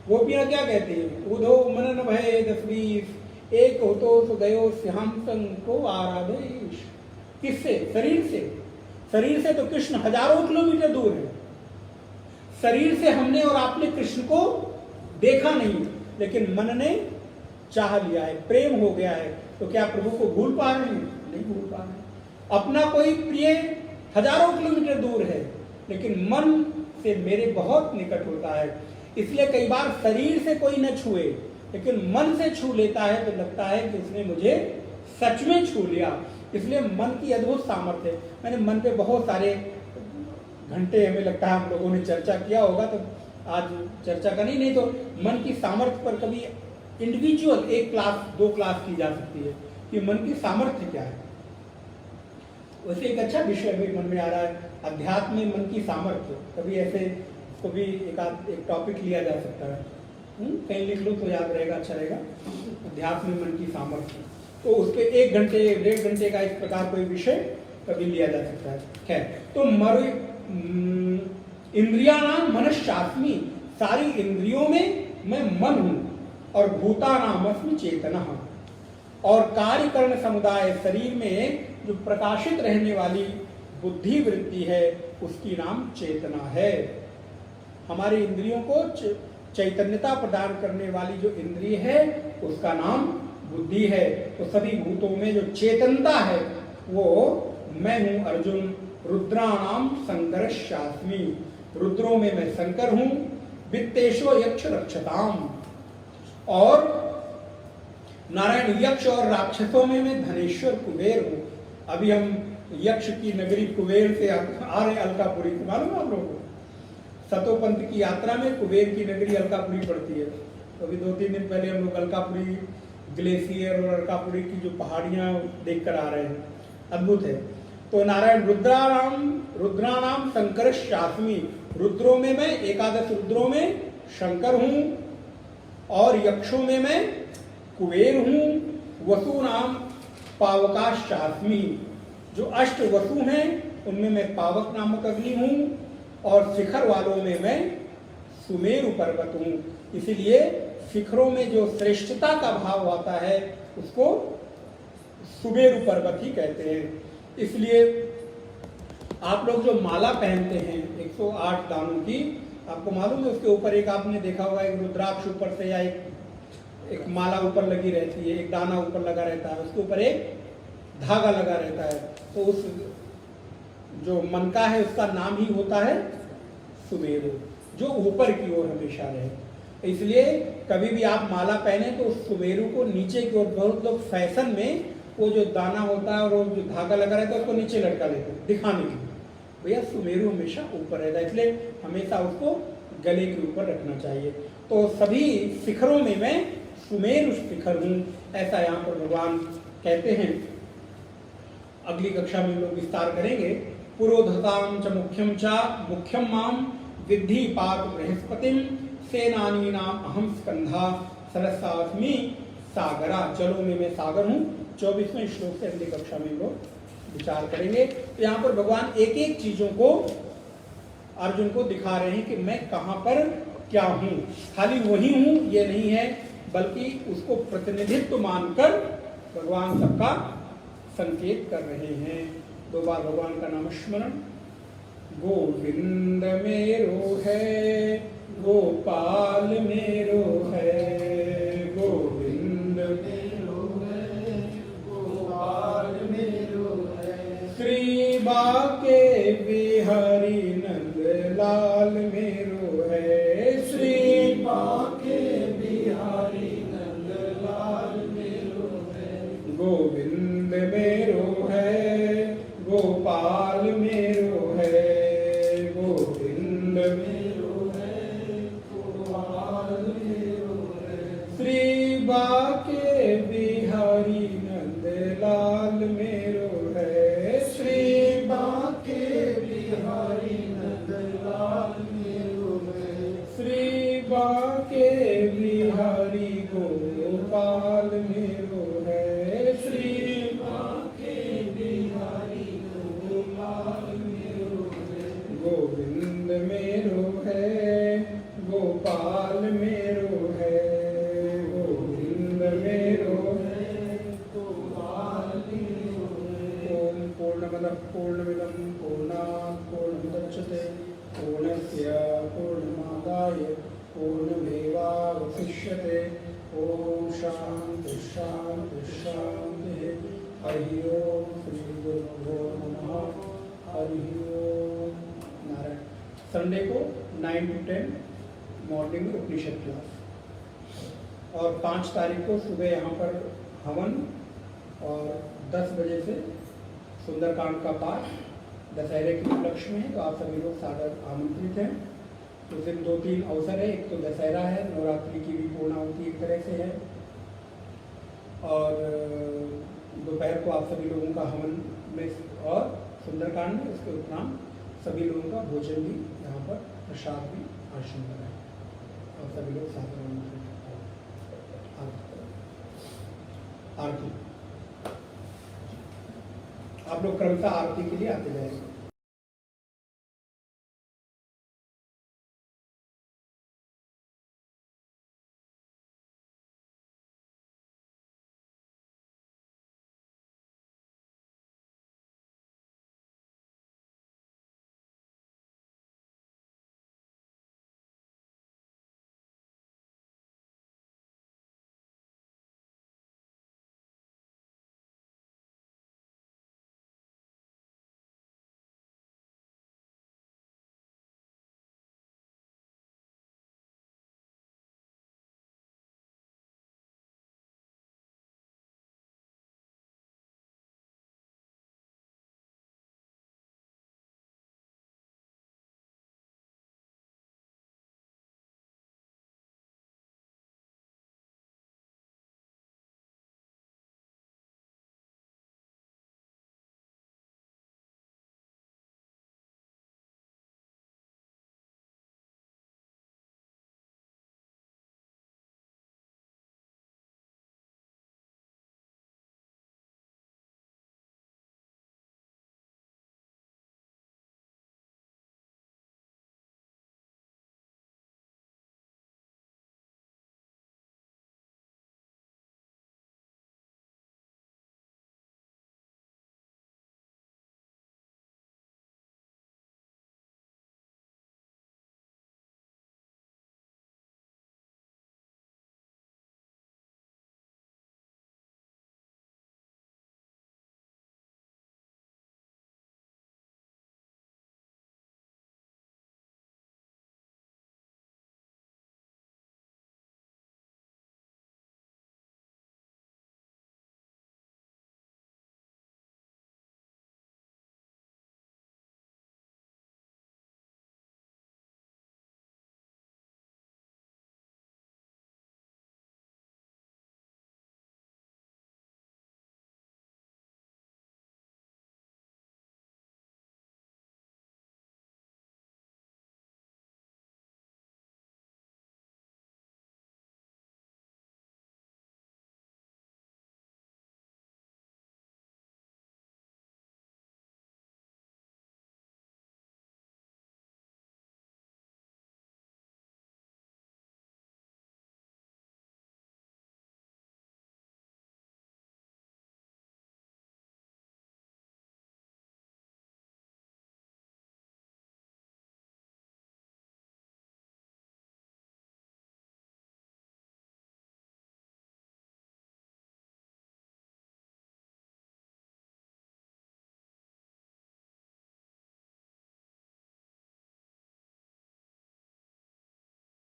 गोपियां क्या कहती है? उधो मनन भय 10-20, एक हो तो गयो श्याम संग को आराधेश। किससे? शरीर से। शरीर से तो कृष्ण हजारों किलोमीटर दूर है। शरीर से हमने और आपने कृष्ण को देखा नहीं, लेकिन मन ने चाह लिया है, प्रेम हो गया है। तो क्या प्रभु को भूल पा रहे हैं? नहीं भूल पा रहे। अपना कोई प्रिय हजारों किलोमीटर दूर है, लेकिन मन से मेरे बहुत निकट होता है। इसलिए कई बार शरीर से कोई न छुए, लेकिन मन से छू लेता है तो लगता है कि उसने मुझे सच में छू लिया। इसलिए मन की अद्भुत सामर्थ्य है। मैंने मन पे बहुत सारे घंटे, हमें लगता है हम लोगों ने चर्चा किया होगा, तो आज चर्चा करनी नहीं तो मन की सामर्थ्य पर कभी इंडिविजुअल 1 क्लास 2 क्लास की जा सकती है कि मन की सामर्थ्य क्या है। वैसे एक अच्छा विषय भी मन में आ रहा है, अध्यात्म में मन की सामर्थ्य। कभी ऐसे को भी एक टॉपिक लिया जा सकता है। कहीं लिख लो तो याद रहेगा, अच्छा रहेगा। अध्यात्म में मन की सामर्थ्य, तो उस पर 1 घंटे 1.5 घंटे का इस प्रकार कोई विषय कभी लिया जा सकता है। खैर, तो इंद्रियाणाम मनश्चास्मि, सारी इंद्रियों में मैं मन हूं। और भूतानामस्मि चेतनः, और कार्यकरण समुदाय, शरीर में जो प्रकाशित रहने वाली बुद्धि वृत्ति है उसकी नाम चेतना है। हमारी इंद्रियों को चैतन्यता प्रदान करने वाली जो इंद्रिय है उसका नाम बुद्धि है। तो सभी भूतों में जो चेतनता है वो मैं हूं अर्जुन। रुद्राणाम संकरश्चास्मि, रुद्रों में मैं शंकर हूं। वित्तेषो यक्ष रक्षताम, और नारायण यक्ष और राक्षसों में मैं धनेश्वर कुबेर हूं। अभी हम यक्ष की नगरी कुबेर से आ रहे अलकापुरी, मालूम है आप लोगों को? सतोपंथ की यात्रा में कुबेर की नगरी अलकापुरी पड़ती है। तो अभी 2-3 दिन पहले हम लोग अलकापुरी ग्लेशियर और अलकापुरी की जो पहाड़ियां देखकर आ रहे हैं, अद्भुत है। तो नारायण रुद्राणाम शंकरश्चास्मि, रुद्रों में मैं, एकादश रुद्रों में शंकर हूं, और यक्षों में मैं कुबेर हूं। वसुनाम पावकाश्चास्मि, जो अष्ट वसु हैं उनमें मैं पावक नामक अग्नि हूं, और शिखर वालों में मैं सुमेरु पर्वत हूं। इसीलिए शिखरों में जो श्रेष्ठता का भाव आता है उसको सुमेरु पर्वत ही कहते हैं। इसलिए आप लोग जो माला पहनते हैं 108 दानों की, आपको मालूम है उसके ऊपर एक आपने देखा होगा एक रुद्राक्ष ऊपर से, या एक माला ऊपर लगी रहती है, एक दाना ऊपर लगा रहता है, उसके ऊपर एक धागा लगा रहता है। तो उस जो मन का है उसका नाम ही होता है सुमेरु, जो ऊपर की ओर हमेशा रहे। इसलिए कभी भी आप माला पहने तो उस सुमेरु को नीचे की ओर, बहुत लोग फैशन में वो जो दाना होता है और वो जो धागा लगा रहता है उसको नीचे लटका लेते हैं दिखाने के लिए। भैया सुमेरु हमेशा ऊपर रहता है, इसलिए हमेशा उसको गले के ऊपर रखना चाहिए। तो सभी शिखरों में मैं सुमेरु शिखर हूं, ऐसा यहाँ पर भगवान कहते हैं। अगली कक्षा में हम लोग विस्तार करेंगे। पुरोधताम च मुख्यम माम विद्धि पात बृहस्पतिम सेनानी नाम अहम स्कंधा सरसास्मि सागरा, जलों में मैं सागर हूं। 24वें श्लोक से अगली कक्षा में हम लोग विचार करेंगे। तो यहाँ पर भगवान एक एक चीजों को अर्जुन को दिखा रहे हैं कि मैं कहां पर क्या हूं। खाली वही हूं ये नहीं है, बल्कि उसको प्रतिनिधित्व मानकर भगवान सबका संकेत कर रहे हैं। 2 बार भगवान का नाम स्मरण। गोविंद मेरो है, गोपाल मेरो है, गोविंद मेरो है, गोपाल मेरो है, श्री बाके बिहारी नंद लाल मेरो है, श्री बाके बिहारी नंद लाल मेरो है, गोविंद मेरो है, गोपाल मेरो है, गोविंद मेरो है, गोपाल मेरो है, श्री बाके बिहारी नंद लाल मेरो है, श्री बाके बिहारी नंद लाल मेरो है, श्री बाके बिहारी गोपाल मेरो है, श्री बाके बिहारी गोपाल मेरो है, गोविंद मेरो है, गोपाल मेरो है, गोविंद मेरो है, गोपाल मेरो है। ओम पूर्णमदः पूर्णमिदं पूर्णात् पूर्णमुदच्यते पूर्णस्य पूर्णमादाय पूर्णमेवावशिष्यते। ओम शांति शांति शांति। हरि ओम श्री गुरुभ्यो नमः। हरि ओम। नारायण। संडे को 9 to 10 मॉर्निंग में उपनिषद क्लास, और 5 तारीख को सुबह यहाँ पर हवन, और 10 बजे से सुंदरकांड का पाठ दशहरे के उपलक्ष्य में है। तो आप सभी लोग सादर आमंत्रित हैं। उस दिन 2-3 अवसर है। एक तो दशहरा है, नवरात्रि की भी पूर्णाहुति एक तरह से है, और दोपहर को आप सभी लोगों का हवन में और सुंदरकांड में उसके उपरांत सभी लोगों का भोजन भी यहाँ पर, प्रसाद भी आश्रम पर है, और सभी लोग सादर आमंत्रित। आरती आप लोग क्रमशः आरती के लिए आते जाएंगे।